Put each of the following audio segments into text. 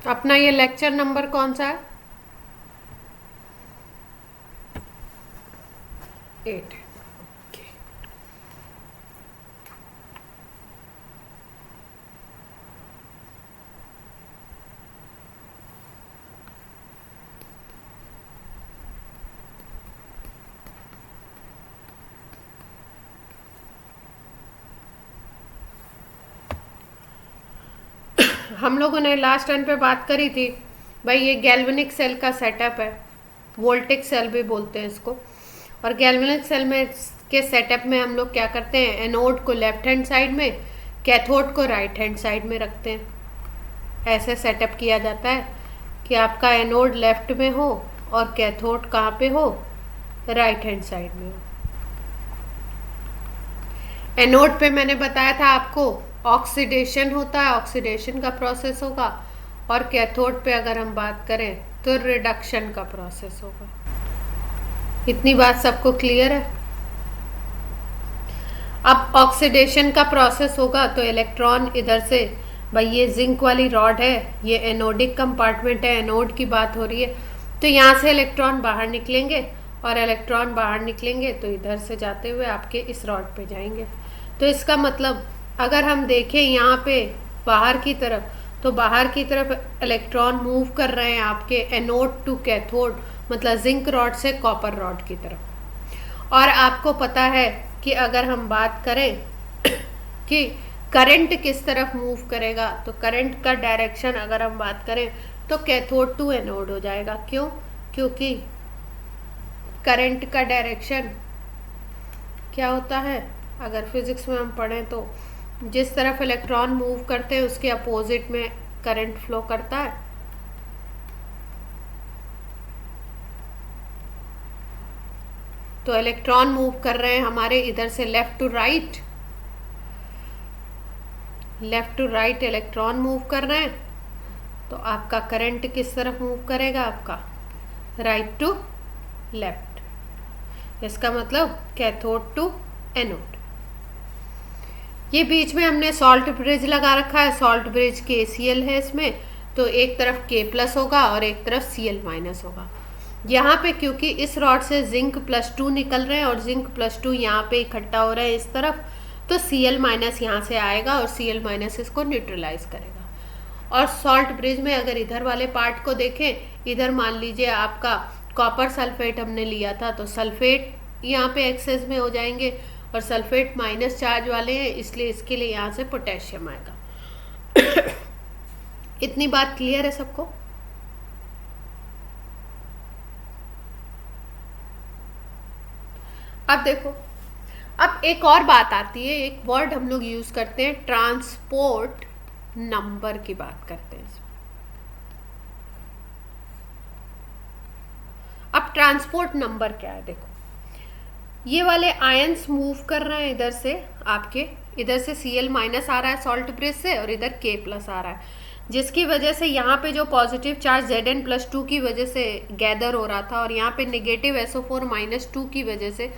अपना ये lecture number कौन सा है? 8। हम लोगों ने लास्ट टाइम पे बात करी थी भाई, ये गैल्वेनिक सेल का सेटअप है, वोल्टिक सेल भी बोलते हैं इसको। और गैल्वेनिक सेल में के सेटअप में हम लोग क्या करते हैं, एनोड को लेफ्ट हैंड साइड में, कैथोड को राइट हैंड साइड में रखते हैं। ऐसे सेटअप किया जाता है कि आपका एनोड लेफ्ट में हो और कैथोड कहाँ पे हो, राइट हैंड साइड में हो। एनोड पे मैंने बताया था आपको ऑक्सीडेशन होता है, ऑक्सीडेशन का प्रोसेस होगा। और कैथोड पे अगर हम बात करें तो रिडक्शन का प्रोसेस होगा। इतनी बात सबको क्लियर है? अब ऑक्सीडेशन का प्रोसेस होगा तो इलेक्ट्रॉन इधर से, भाई ये जिंक वाली रॉड है, ये एनोडिक कंपार्टमेंट है, एनोड की बात हो रही है, तो यहाँ से इलेक्ट्रॉन बाहर निकलेंगे और इलेक्ट्रॉन बाहर निकलेंगे तो इधर से जाते हुए आपके इस रॉड पे जाएंगे। तो इसका मतलब अगर हम देखें यहाँ पे बाहर की तरफ, तो बाहर की तरफ इलेक्ट्रॉन मूव कर रहे हैं आपके एनोड टू कैथोड, मतलब जिंक रॉड से कॉपर रॉड की तरफ। और आपको पता है कि अगर हम बात करें कि करंट किस तरफ मूव करेगा, तो करंट का डायरेक्शन अगर हम बात करें तो कैथोड टू एनोड हो जाएगा। क्यों? क्योंकि करंट का डायरेक्शन क्या होता है, अगर फिजिक्स में हम पढ़ें तो जिस तरफ इलेक्ट्रॉन मूव करते हैं उसके अपोजिट में करंट फ्लो करता है। तो इलेक्ट्रॉन मूव कर रहे हैं हमारे इधर से left to right, left to right electron move कर रहे हैं, तो आपका करंट किस तरफ मूव करेगा, आपका राइट टू लेफ्ट। इसका मतलब कैथोड टू एनोड। ये बीच में हमने सॉल्ट ब्रिज लगा रखा है, सॉल्ट ब्रिज KCl है इसमें, तो एक तरफ K+ होगा और एक तरफ Cl- होगा। यहाँ पे क्योंकि इस रॉड से जिंक +2 निकल रहे हैं और जिंक +2 यहाँ पे इकट्ठा हो रहे हैं इस तरफ, तो Cl- यहाँ से आएगा और Cl- इसको न्यूट्रलाइज करेगा। और सॉल्ट ब्रिज में अगर इधर वाले पार्ट को देखें, इधर मान लीजिए आपका कॉपर सल्फेट हमने लिया था, तो सल्फेट यहाँ पे एक्सेस में हो जाएंगे और सल्फेट माइनस चार्ज वाले हैं, इसलिए इसके लिए यहाँ से पोटेशियम आएगा। इतनी बात क्लियर है सबको? अब देखो, अब एक और बात आती है, एक वर्ड हम लोग यूज करते हैं, ट्रांसपोर्ट नंबर की बात करते हैं। अब ट्रांसपोर्ट नंबर क्या है, देखो ये वाले आयंस मूव कर रहे हैं इधर से, आपके इधर से Cl- आ रहा है सॉल्ट ब्रिज से और इधर K+ आ रहा है, जिसकी वजह से यहाँ पे जो पॉजिटिव चार्ज Zn+2 की वजह से गैदर हो रहा था और यहाँ पे नेगेटिव SO4-2 की वजह से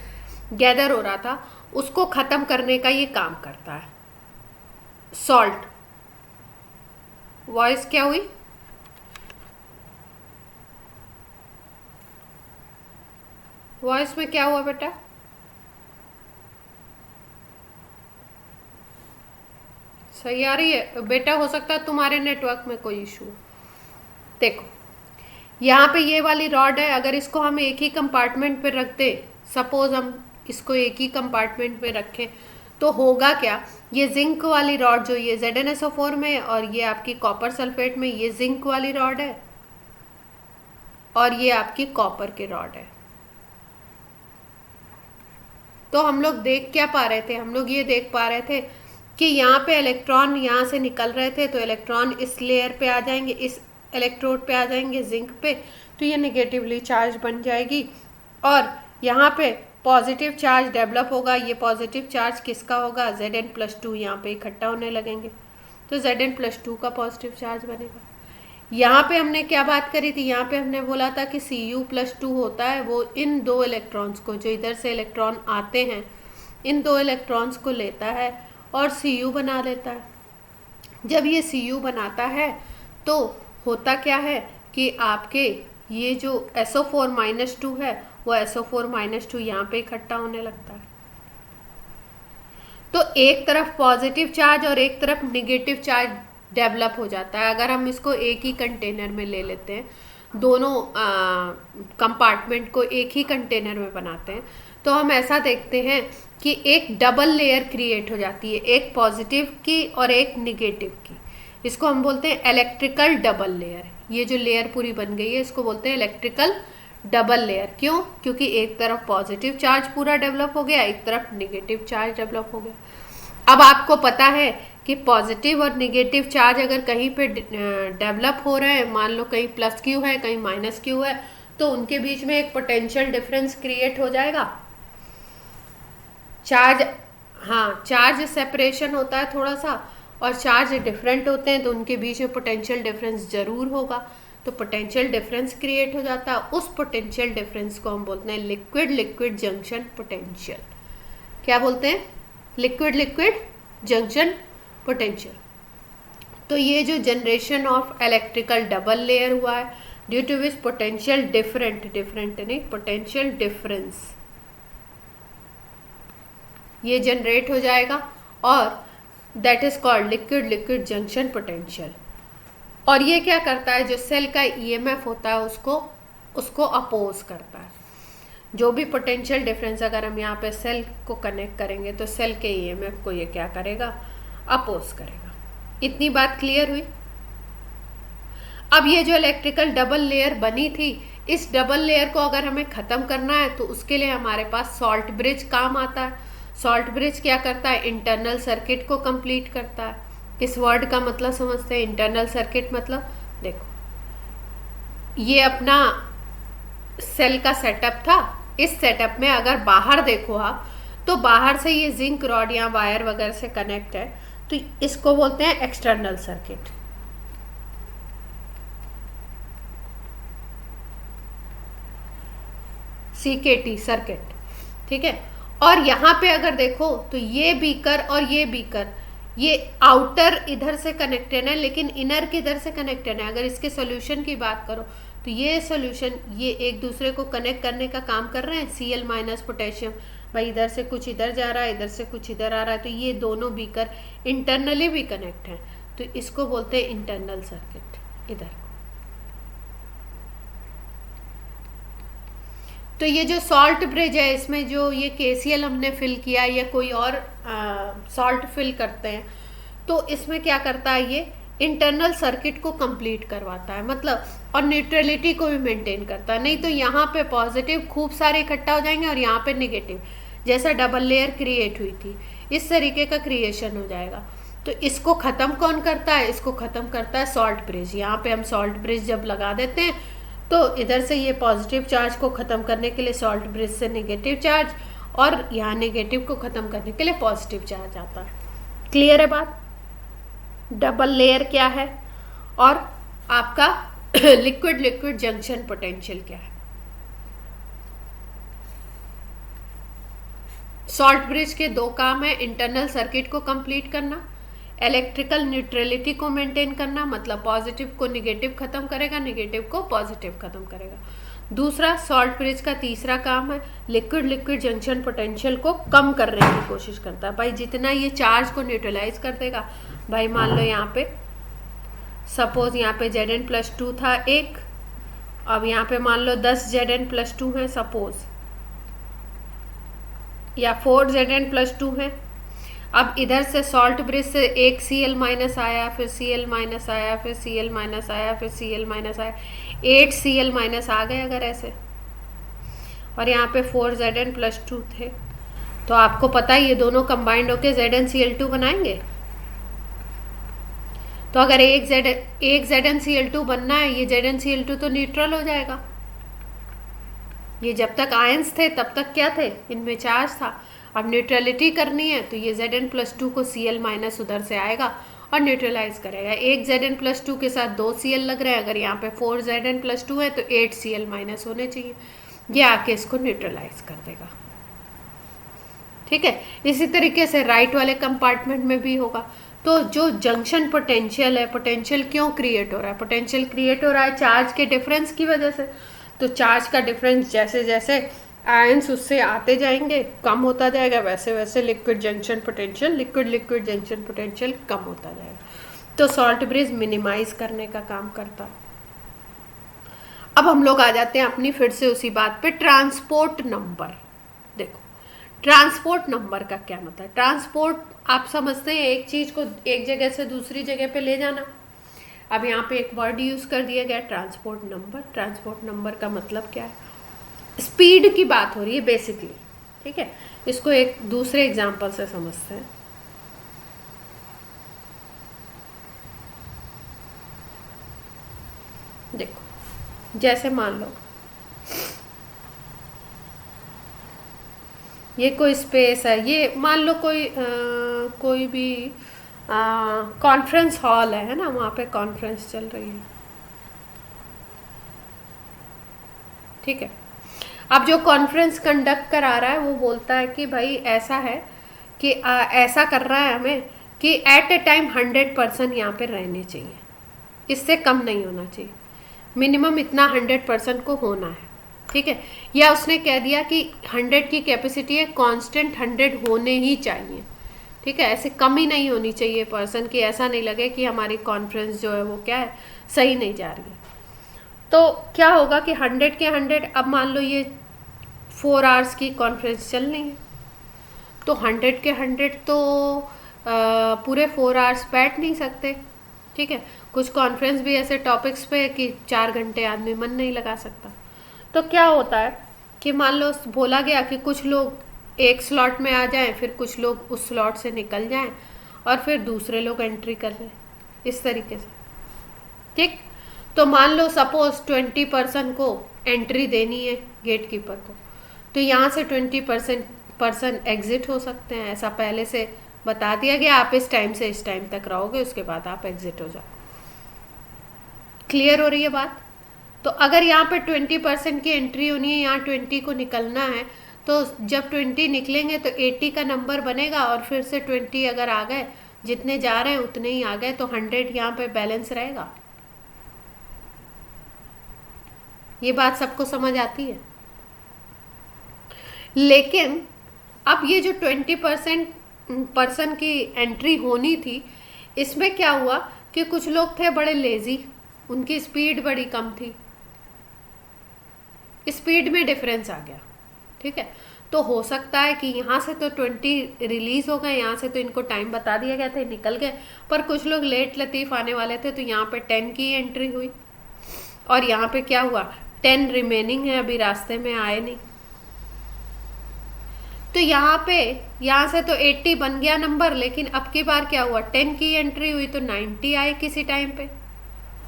गैदर हो रहा था, उसको ख़त्म करने का ये काम करता है सॉल्ट। वॉइस क्या हुई? वॉइस में क्या हुआ बेटा? सही आ रही है बेटा? हो सकता है तुम्हारे नेटवर्क में कोई इशू। देखो यहाँ पे ये वाली रॉड है, अगर इसको हम एक ही कंपार्टमेंट पे रख दें, सपोज हम इसको एक ही कंपार्टमेंट में रखें, तो होगा क्या, ये जिंक वाली रॉड जो ये ZnSO4 में और ये आपकी कॉपर सल्फेट में, ये जिंक वाली रॉड है और ये आपकी कॉपर की रॉड है। तो हम लोग देख क्या पा रहे थे, हम लोग ये देख पा रहे थे कि यहाँ पे इलेक्ट्रॉन यहाँ से निकल रहे थे, तो इलेक्ट्रॉन इस लेयर पे आ जाएंगे, इस इलेक्ट्रोड पे आ जाएंगे जिंक पे, तो ये नेगेटिवली चार्ज बन जाएगी और यहाँ पे पॉजिटिव चार्ज डेवलप होगा। ये पॉजिटिव चार्ज किसका होगा, Zn+2 यहाँ पे इकट्ठा होने लगेंगे, तो Zn+2 का पॉजिटिव चार्ज बनेगा। यहाँ पे हमने क्या बात करी थी, यहाँ पे हमने बोला था कि Cu+2 होता है, वो इन दो इलेक्ट्रॉन्स को, जो इधर से इलेक्ट्रॉन आते हैं, इन दो इलेक्ट्रॉन्स को लेता है और Cu बना लेता है। जब ये Cu बनाता है तो होता क्या है कि आपके ये जो SO4-2 है वो SO4-2 यहाँ पे इकट्ठा होने लगता है। तो एक तरफ पॉजिटिव चार्ज और एक तरफ निगेटिव चार्ज डेवलप हो जाता है। अगर हम इसको एक ही कंटेनर में ले लेते हैं, दोनों कंपार्टमेंट को एक ही कंटेनर में बनाते हैं, तो हम ऐसा देखते हैं कि एक डबल लेयर क्रिएट हो जाती है, एक पॉजिटिव की और एक निगेटिव की। इसको हम बोलते हैं इलेक्ट्रिकल डबल लेयर। ये जो लेयर पूरी बन गई है इसको बोलते हैं इलेक्ट्रिकल डबल लेयर। क्यों? क्योंकि एक तरफ पॉजिटिव चार्ज पूरा डेवलप हो गया, एक तरफ निगेटिव चार्ज डेवलप हो गया। अब आपको पता है कि पॉजिटिव और निगेटिव चार्ज अगर कहीं पे डेवलप हो रहे हैं, मान लो कहीं प्लस क्यू है कहीं माइनस क्यू है, तो उनके बीच में एक पोटेंशियल डिफरेंस क्रिएट हो जाएगा। चार्ज, हाँ, चार्ज सेपरेशन होता है थोड़ा सा, और चार्ज डिफरेंट होते हैं तो उनके बीच में पोटेंशियल डिफरेंस जरूर होगा। तो पोटेंशियल डिफरेंस क्रिएट हो जाता है। उस पोटेंशियल डिफरेंस को हम बोलते हैं लिक्विड लिक्विड जंक्शन पोटेंशियल। क्या बोलते हैं? Liquid liquid junction potential. तो ये जो generation of electrical double layer हुआ है, due to which potential different नहीं, पोटेंशियल डिफरेंस ये जनरेट हो जाएगा, और that is called liquid liquid junction potential. और ये क्या करता है, जो सेल का ईएमएफ होता है उसको अपोज करता है। जो भी पोटेंशियल डिफरेंस अगर हम यहाँ पे सेल को कनेक्ट करेंगे तो सेल के ईएमएफ को ये क्या करेगा, अपोज करेगा। इतनी बात क्लियर हुई। अब ये जो इलेक्ट्रिकल डबल लेयर बनी थी, इस डबल लेयर को अगर हमें ख़त्म करना है तो उसके लिए हमारे पास सॉल्ट ब्रिज काम आता है। सॉल्ट ब्रिज क्या करता है, इंटरनल सर्किट को कंप्लीट करता है। इस वर्ड का मतलब समझते हैं, इंटरनल सर्किट मतलब, देखो ये अपना सेल का सेटअप था। इस सेटअप में अगर बाहर देखो आप, तो बाहर से ये जिंक रॉड या वायर वगैरह से कनेक्ट है, तो इसको बोलते हैं एक्सटर्नल सर्किट। CKT सर्किट, ठीक है। और यहाँ पे अगर देखो तो ये बीकर और ये बीकर, ये आउटर इधर से कनेक्टेड है लेकिन इनर किधर से कनेक्टेड है। अगर इसके सॉल्यूशन की बात करो तो ये सॉल्यूशन ये एक दूसरे को कनेक्ट करने का काम कर रहे हैं। Cl- पोटेशियम, भाई इधर से कुछ इधर जा रहा है, इधर से कुछ इधर आ रहा है, तो ये दोनों बीकर इंटरनली भी कनेक्ट हैं, तो इसको बोलते हैं इंटरनल सर्किट। इधर तो ये जो सॉल्ट ब्रिज है, इसमें जो ये KCl हमने फिल किया या कोई और सॉल्ट फिल करते हैं, तो इसमें क्या करता है, ये इंटरनल सर्किट को कंप्लीट करवाता है, मतलब, और न्यूट्रलिटी को भी मेंटेन करता है। नहीं तो यहाँ पे पॉजिटिव खूब सारे इकट्ठा हो जाएंगे और यहाँ पे नेगेटिव, जैसा डबल लेयर क्रिएट हुई थी इस तरीके का क्रिएशन हो जाएगा। तो इसको ख़त्म कौन करता है, इसको ख़त्म करता है सॉल्ट ब्रिज। यहाँ पे हम सॉल्ट ब्रिज जब लगा देते हैं तो इधर से ये पॉजिटिव चार्ज को ख़त्म करने के लिए सॉल्ट ब्रिज से नेगेटिव चार्ज, और यहाँ नेगेटिव को ख़त्म करने के लिए पॉजिटिव चार्ज आता है। क्लियर है बात? डबल लेयर क्या है और आपका लिक्विड लिक्विड जंक्शन पोटेंशियल क्या है। सॉल्ट ब्रिज के दो काम है, इंटरनल सर्किट को कंप्लीट करना, इलेक्ट्रिकल न्यूट्रलिटी को मेंटेन करना, मतलब पॉजिटिव को निगेटिव खत्म करेगा, निगेटिव को पॉजिटिव खत्म करेगा। दूसरा, सॉल्ट ब्रिज का तीसरा काम है लिक्विड लिक्विड जंक्शन पोटेंशियल को कम करने की कोशिश करता है। भाई जितना ये चार्ज को न्यूट्रलाइज कर देगा, भाई मान लो यहाँ पे सपोज यहाँ पे Zn+2 था एक, अब यहाँ पे मान लो 10 Zn+2 है सपोज, या 4 Zn+2 है। अब इधर से सॉल्ट ब्रिज से एक Cl- आया, फिर Cl- आया, फिर Cl- आया, फिर Cl- आया, 8 Cl- आ गए अगर ऐसे, और यहाँ पे 4 Zn+2 थे, तो आपको पता है ये दोनों कंबाइंड होके ZnCl2 बनाएंगे। तो अगर एक ZnCl2 बनना है, ये ZnCl2 तो न्यूट्रल हो जाएगा। ये जब तक आयंस थे तब तक क्या थे, इनमें चार्ज था। अब न्यूट्रलिटी करनी है तो ये Zn+2 को Cl- उधर से आएगा और न्यूट्रलाइज करेगा। एक Zn+2 के साथ 2 Cl लग रहे हैं, अगर यहाँ पे 4 Zn+2 है तो 8 Cl- होने चाहिए, ये आके इसको न्यूट्रलाइज कर देगा। ठीक है, इसी तरीके से राइट वाले कंपार्टमेंट में भी होगा। तो तो जो जंक्शन पोटेंशियल है, पोटेंशियल क्यों क्रिएट हो रहा है? पोटेंशियल क्रिएट हो रहा है चार्ज के डिफरेंस की वजह से। तो चार्ज का डिफरेंस जैसे जैसे आयंस उससे आते जाएंगे कम होता जाएगा, वैसे वैसे liquid junction potential, liquid junction potential कम होता जाएगा। तो सॉल्ट ब्रिज मिनिमाइज करने का काम करता है। अब हम लोग आ जाते हैं अपनी फिर से उसी बात पे, ट्रांसपोर्ट नंबर। देखो ट्रांसपोर्ट नंबर का क्या मतलब है? ट्रांसपोर्ट आप समझते हैं एक चीज को एक जगह से दूसरी जगह पे ले जाना। अब यहाँ पे एक वर्ड यूज कर दिया गया ट्रांसपोर्ट नंबर। ट्रांसपोर्ट नंबर का मतलब क्या है? स्पीड की बात हो रही है बेसिकली, ठीक है। इसको एक दूसरे एग्जाम्पल से समझते हैं। देखो जैसे मान लो ये कोई स्पेस है, ये मान लो कोई भी कॉन्फ्रेंस हॉल है ना, वहाँ पे कॉन्फ्रेंस चल रही है, ठीक है। अब जो कॉन्फ्रेंस कंडक्ट करा रहा है वो बोलता है कि भाई ऐसा है कि ऐसा कर रहा है हमें कि एट ए टाइम 100% यहाँ पे रहने चाहिए, इससे कम नहीं होना चाहिए, मिनिमम इतना 100% को होना है, ठीक है। या उसने कह दिया कि 100 की कैपेसिटी है, कांस्टेंट 100 होने ही चाहिए, ठीक है। ऐसे कम ही नहीं होनी चाहिए पर्सन की, ऐसा नहीं लगे कि हमारी कॉन्फ्रेंस जो है वो क्या है सही नहीं जा रही है। तो क्या होगा कि 100 के 100, अब मान लो ये 4 आवर्स की कॉन्फ्रेंस चल रही है, तो 100 के 100 तो पूरे 4 आवर्स बैठ नहीं सकते, ठीक है। कुछ कॉन्फ्रेंस भी ऐसे टॉपिक्स पे कि 4 घंटे आदमी मन नहीं लगा सकता। तो क्या होता है कि मान लो बोला गया कि कुछ लोग एक स्लॉट में आ जाएं, फिर कुछ लोग उस स्लॉट से निकल जाएं और फिर दूसरे लोग एंट्री कर लें, इस तरीके से, ठीक। तो मान लो सपोज 20% को एंट्री देनी है गेट कीपर को, तो यहाँ से 20% एग्जिट हो सकते हैं, ऐसा पहले से बता दिया गया, आप इस टाइम से इस टाइम तक रहोगे, उसके बाद आप एग्जिट हो जाओ। क्लियर हो रही है बात? तो अगर यहाँ पे 20% की एंट्री होनी है, यहाँ 20 को निकलना है, तो जब 20 निकलेंगे तो 80 का नंबर बनेगा और फिर से 20 अगर आ गए, जितने जा रहे हैं उतने ही आ गए, तो 100 यहाँ पे बैलेंस रहेगा। ये बात सबको समझ आती है? लेकिन अब ये जो 20% पर्सन की एंट्री होनी थी, इसमें क्या हुआ कि कुछ लोग थे बड़े लेजी, उनकी स्पीड बड़ी कम थी, स्पीड में डिफरेंस आ गया, ठीक है। तो हो सकता है कि यहाँ से तो 20 रिलीज हो गए, यहाँ से तो इनको टाइम बता दिया गया था, निकल गए, पर कुछ लोग लेट लतीफ़ आने वाले थे, तो यहाँ पे 10 की एंट्री हुई और यहाँ पे क्या हुआ 10 रिमेनिंग है, अभी रास्ते में आए नहीं। तो यहाँ से तो 80 बन गया नंबर, लेकिन अब की बार क्या हुआ 10 की एंट्री हुई तो 90 आए किसी टाइम पे।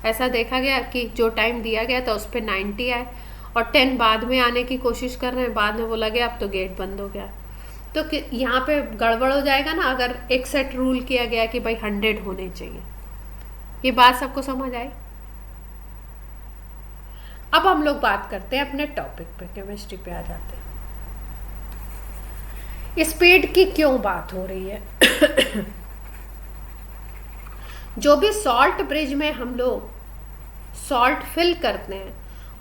ऐसा देखा गया कि जो टाइम दिया गया था उस पर 90 आए और 10 बाद में आने की कोशिश कर रहे हैं, बाद में बोला गया अब तो गेट बंद हो गया। तो यहाँ पे गड़बड़ हो जाएगा ना अगर एक सेट रूल किया गया कि भाई 100 होने चाहिए। ये बात सबको समझ आई? अब हम लोग बात करते हैं अपने टॉपिक पे, केमिस्ट्री पे आ जाते हैं। स्पीड की क्यों बात हो रही है? जो भी सॉल्ट ब्रिज में हम लोग सॉल्ट फिल करते हैं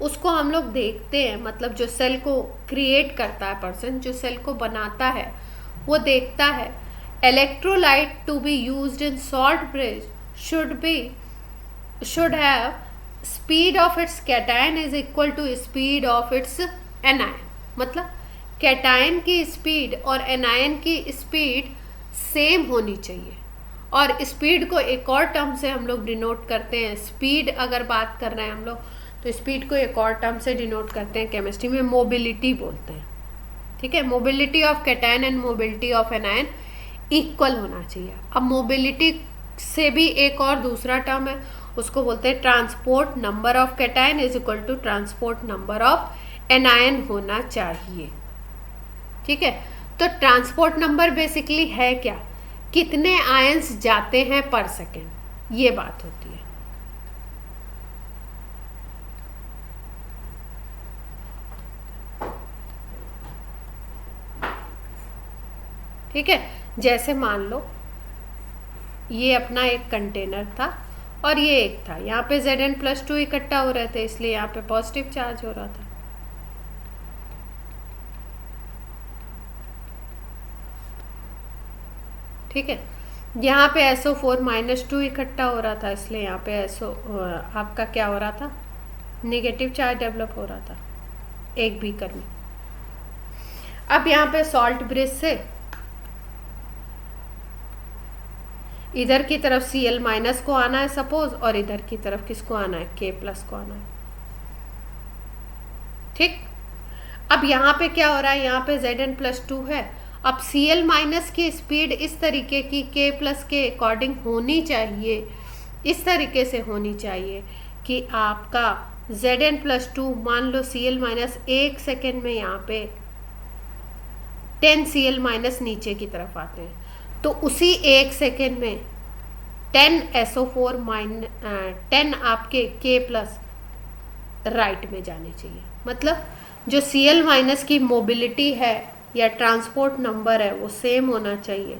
उसको हम लोग देखते हैं, मतलब जो सेल को क्रिएट करता है पर्सन, जो सेल को बनाता है, वो देखता है electrolyte to be used in salt bridge should have speed of its cation is equal to speed of its anion. मतलब कैटायन की स्पीड और एनायन की स्पीड सेम होनी चाहिए। और स्पीड को एक और टर्म से हम लोग डिनोट करते हैं, स्पीड अगर बात कर रहे हैं हम लोग तो स्पीड को एक और टर्म से डिनोट करते हैं, केमिस्ट्री में मोबिलिटी बोलते हैं, ठीक है। Mobility of cation and mobility of anion equal होना चाहिए। अब मोबिलिटी से भी एक और दूसरा टर्म है, उसको बोलते हैं transport number of cation is equal to transport number of anion होना चाहिए, ठीक है। तो ट्रांसपोर्ट नंबर बेसिकली है क्या, कितने आयंस जाते हैं पर सेकेंड, ये बात होती है। ठीक है, जैसे मान लो ये अपना एक कंटेनर था और ये एक था, यहाँ पे Zn+2 इकट्ठा हो रहे थे, इसलिए यहाँ पे पॉजिटिव चार्ज हो रहा था। ठीक है, यहाँ पे SO4-2 इकट्ठा हो रहा था, इसलिए यहाँ पे आपका क्या हो रहा था, नेगेटिव चार्ज डेवलप हो रहा था एक बीकर में। अब यहाँ पे सॉल्ट ब्रिज से इधर की तरफ Cl- को आना है सपोज, और इधर की तरफ किसको आना है, K+ को आना है। ठीक, अब यहाँ पे क्या हो रहा है, यहाँ पे Zn+2 है। अब Cl- की स्पीड इस तरीके की K+ के अकॉर्डिंग होनी चाहिए, इस तरीके से होनी चाहिए कि आपका Zn+2, मान लो Cl- 1 सेकेंड में यहाँ पे 10 Cl- नीचे की तरफ आते हैं, तो उसी 1 सेकेंड में 10 10 आपके K+ राइट में जाने चाहिए। मतलब जो Cl- की मोबिलिटी है या ट्रांसपोर्ट नंबर है वो सेम होना चाहिए,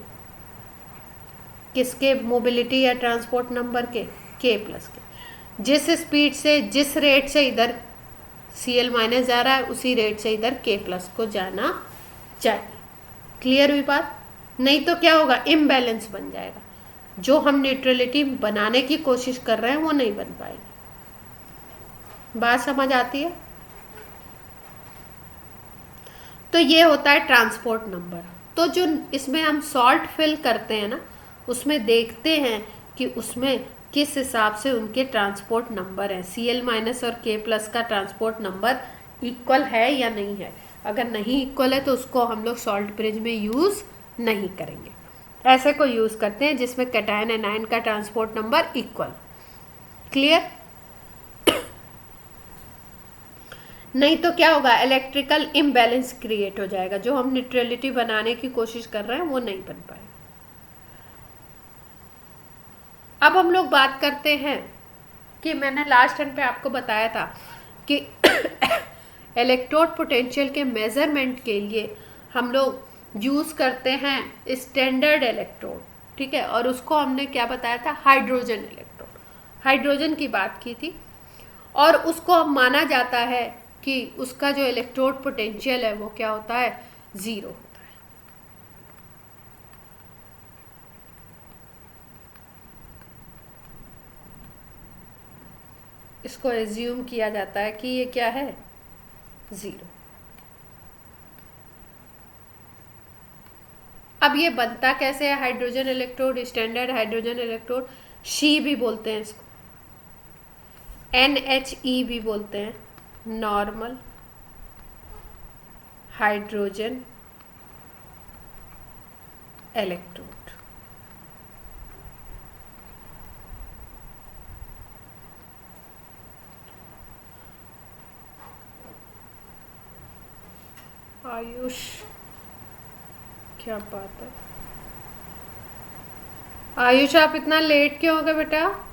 किसके, मोबिलिटी या ट्रांसपोर्ट नंबर के, K+ के। जिस स्पीड से, जिस रेट से इधर Cl- जा रहा है, उसी रेट से इधर K+ को जाना चाहिए। क्लियर हुई बात? नहीं तो क्या होगा, इम्बैलेंस बन जाएगा, जो हम न्यूट्रलिटी बनाने की कोशिश कर रहे हैं वो नहीं बन पाएगी। बात समझ आती है? तो ये होता है ट्रांसपोर्ट नंबर। तो जो इसमें हम सॉल्ट फिल करते हैं ना, उसमें देखते हैं कि उसमें किस हिसाब से उनके ट्रांसपोर्ट नंबर है, Cl- और K+ का ट्रांसपोर्ट नंबर इक्वल है या नहीं है। अगर नहीं इक्वल है तो उसको हम लोग सॉल्ट ब्रिज में यूज़ नहीं करेंगे, ऐसे को यूज़ करते हैं जिसमें कैटायन एनायन का ट्रांसपोर्ट नंबर इक्वल। क्लियर? नहीं तो क्या होगा, इलेक्ट्रिकल इम्बैलेंस क्रिएट हो जाएगा, जो हम न्यूट्रलिटी बनाने की कोशिश कर रहे हैं वो नहीं बन पाएगा। अब हम लोग बात करते हैं कि मैंने लास्ट टाइम पे आपको बताया था कि इलेक्ट्रोड पोटेंशियल के मेजरमेंट के लिए हम लोग यूज़ करते हैं स्टैंडर्ड इलेक्ट्रोड। ठीक है, और उसको हमने क्या बताया था, हाइड्रोजन इलेक्ट्रोड, हाइड्रोजन की बात की थी। और उसको अब माना जाता है कि उसका जो इलेक्ट्रोड पोटेंशियल है वो क्या होता है, 0 होता है। इसको एज्यूम किया जाता है कि ये क्या है, 0। अब ये बनता कैसे है hydrogen electrode, standard hydrogen electrode, she भी बोलते हैं इसको, NHE भी बोलते हैं, नॉर्मल हाइड्रोजन इलेक्ट्रोड। आयुष, क्या बात है आयुष, आप इतना लेट क्यों हो गए बेटा?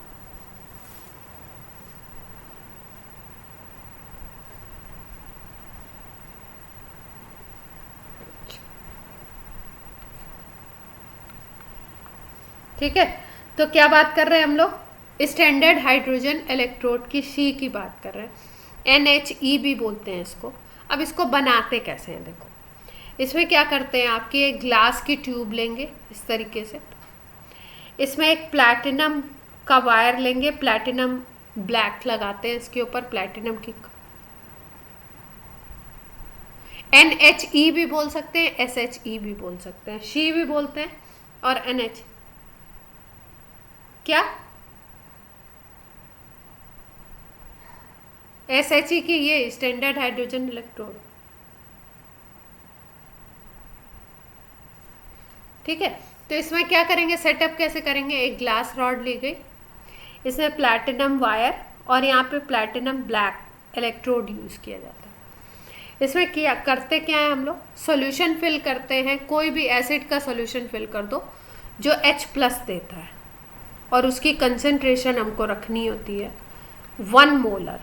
ठीक है, तो क्या बात कर रहे हैं हम लोग, स्टैंडर्ड हाइड्रोजन इलेक्ट्रोड की शी की बात कर रहे हैं, NHE भी बोलते हैं इसको। अब इसको बनाते कैसे हैं, देखो इसमें क्या करते हैं, आपकी एक ग्लास की ट्यूब लेंगे इस तरीके से, इसमें एक प्लैटिनम का वायर लेंगे, प्लैटिनम ब्लैक लगाते हैं इसके ऊपर, प्लैटिनम की, NHE भी बोल सकते हैं, SHE भी बोल सकते हैं, शी भी बोलते हैं और NH क्या, SHE की ये स्टैंडर्ड हाइड्रोजन इलेक्ट्रोड। ठीक है, तो इसमें क्या करेंगे, सेटअप कैसे करेंगे, एक ग्लास रॉड ली गई, इसमें प्लैटिनम वायर और यहाँ पे प्लैटिनम ब्लैक इलेक्ट्रोड यूज़ किया जाता है। इसमें क्या करते, क्या है हम लोग सॉल्यूशन फिल करते हैं, कोई भी एसिड का सॉल्यूशन फिल कर दो जो H+ देता है, और उसकी कंसंट्रेशन हमको रखनी होती है 1 मोलर,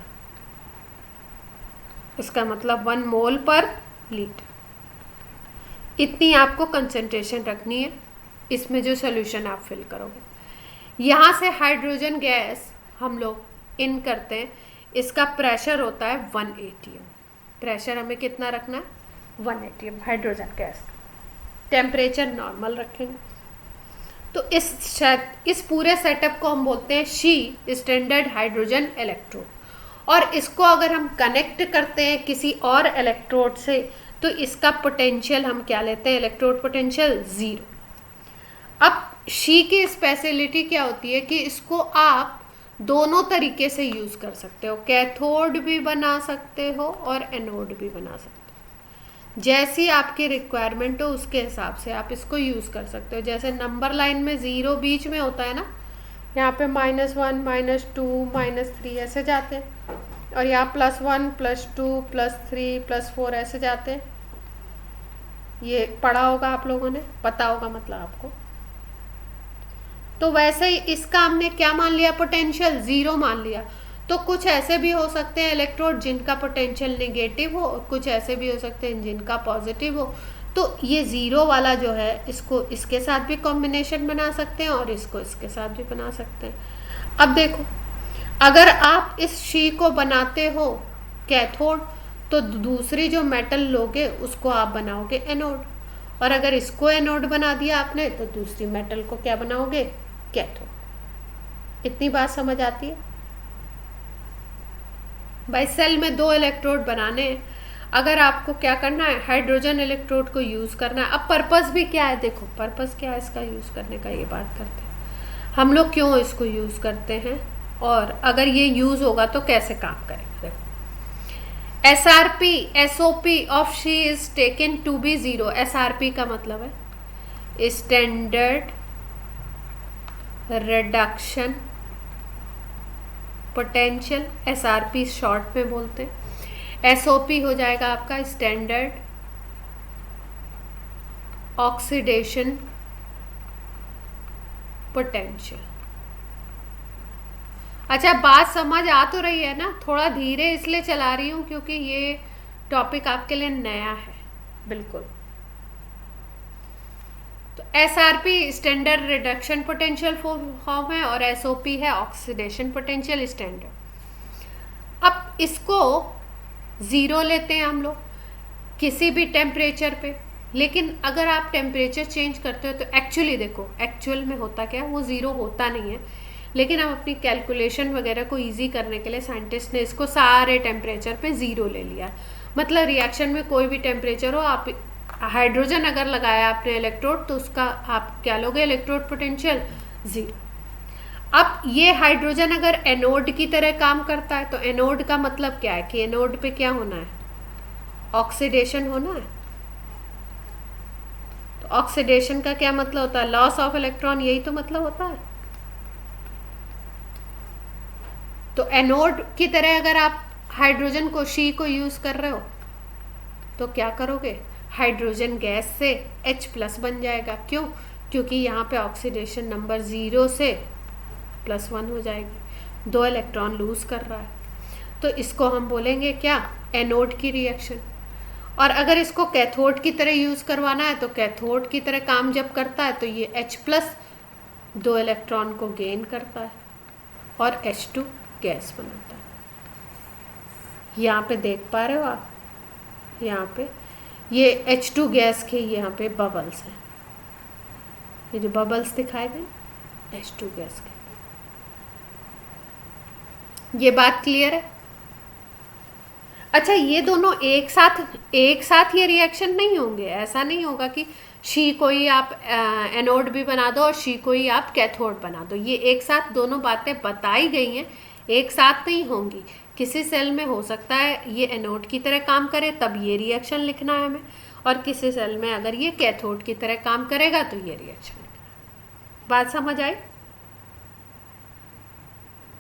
इसका मतलब 1 मोल पर लीटर, इतनी आपको कंसंट्रेशन रखनी है इसमें जो सॉल्यूशन आप फिल करोगे। यहाँ से हाइड्रोजन गैस हम लोग इन करते हैं, इसका प्रेशर होता है 1 atm। प्रेशर हमें कितना रखना है? 1 atm hydrogen gas. Temperature normal रखेंगे। तो इस पूरे सेटअप को हम बोलते हैं शी स्टैंडर्ड हाइड्रोजन इलेक्ट्रोड। और इसको अगर हम कनेक्ट करते हैं किसी और इलेक्ट्रोड से तो इसका पोटेंशियल हम क्या लेते हैं? Electrode potential 0। अब शी की स्पेशलिटी क्या होती है कि इसको आप दोनों तरीके से यूज़ कर सकते हो, कैथोड भी बना सकते हो और एनोड भी बना सकते हो। जैसी आपकी रिक्वायरमेंट हो उसके हिसाब से आप इसको यूज़ कर सकते हो। जैसे नंबर लाइन में 0 बीच में होता है ना, यहाँ पे -1 -2 -3 ऐसे जाते हैं, और यहाँ +1 +2 +3 +4 ऐसे जाते हैं। ये पढ़ा होगा आप लोगों ने, पता होगा मतलब आपको। तो वैसे ही इसका हमने क्या मान लिया? पोटेंशियल 0 मान लिया। तो कुछ ऐसे भी हो सकते हैं इलेक्ट्रोड जिनका पोटेंशियल नेगेटिव हो, और कुछ ऐसे भी हो सकते हैं जिनका पॉजिटिव हो। तो ये 0 वाला जो है इसको इसके साथ भी कॉम्बिनेशन बना सकते हैं और इसको इसके साथ भी बना सकते हैं। अब देखो, अगर आप इस शी को बनाते हो कैथोड तो दूसरी जो मेटल लोगे उसको आप बनाओगे एनोड, और अगर इसको एनोड बना दिया आपने तो दूसरी मेटल को क्या बनाओगे? कैथोड। इतनी बात समझ आती है भाई? सेल में 2 इलेक्ट्रोड बनाने हैं, अगर आपको क्या करना है? हाइड्रोजन इलेक्ट्रोड को यूज़ करना है। अब पर्पस भी क्या है? देखो पर्पस क्या है इसका यूज़ करने का, ये बात करते हैं हम लोग। क्यों इसको यूज़ करते हैं और अगर ये यूज़ होगा तो कैसे काम करेंगे? SRP SOP of SHE is taken to be 0। SRP का मतलब है standard reduction potential, SRP short में बोलते हैं। SOP हो जाएगा आपका स्टैंडर्ड ऑक्सीडेशन पोटेंशियल। अच्छा, बात समझ आ तो रही है ना? थोड़ा धीरे इसलिए चला रही हूँ क्योंकि ये टॉपिक आपके लिए नया है बिल्कुल। तो SRP standard reduction potential form है और SOP है ऑक्सीडेशन पोटेंशियल स्टैंडर्ड। अब इसको 0 लेते हैं हम लोग किसी भी टेम्परेचर पे, लेकिन अगर आप टेम्परेचर चेंज करते हो तो एक्चुअली देखो एक्चुअल में होता क्या है, वो 0 होता नहीं है। लेकिन हम अपनी कैलकुलेशन वगैरह को इजी करने के लिए साइंटिस्ट ने इसको सारे टेम्परेचर पे 0 ले लिया। मतलब रिएक्शन में कोई भी टेम्परेचर हो, आप हाइड्रोजन अगर लगाया आपने इलेक्ट्रोड तो उसका आप क्या लोगे? Electrode potential 0। अब ये हाइड्रोजन अगर एनोड की तरह काम करता है तो एनोड का मतलब क्या है कि एनोड पे क्या होना है? ऑक्सीडेशन होना है। तो ऑक्सीडेशन का क्या मतलब होता है? लॉस ऑफ इलेक्ट्रॉन, यही तो मतलब होता है। तो एनोड की तरह अगर आप हाइड्रोजन को शी को यूज कर रहे हो तो क्या करोगे? हाइड्रोजन गैस से H+ बन जाएगा। क्यों? क्योंकि यहाँ पे ऑक्सीडेशन नंबर 0 से +1 हो जाएगी, 2 इलेक्ट्रॉन लूज कर रहा है। तो इसको हम बोलेंगे क्या? एनोड की रिएक्शन। और अगर इसको कैथोड की तरह यूज़ करवाना है तो कैथोड की तरह काम जब करता है तो ये H+ 2 इलेक्ट्रॉन को गेन करता है और H2 गैस बनाता है। यहाँ पे देख पा रहे हो आप, यहाँ पे ये H2 गैस के यहाँ पे बबल्स हैं, ये जो बबल्स दिखाए गए H2 गैस के। ये बात क्लियर है? अच्छा, ये दोनों एक साथ ये रिएक्शन नहीं होंगे। ऐसा नहीं होगा कि शी को ही आप एनोड भी बना दो और शी को ही आप कैथोड बना दो। ये एक साथ दोनों बातें बताई गई हैं, एक साथ नहीं होंगी। किसी सेल में हो सकता है ये एनोड की तरह काम करे तब ये रिएक्शन लिखना है हमें, और किसी सेल में अगर ये कैथोड की तरह काम करेगा तो ये रिएक्शन लिखना है। बात समझ आई?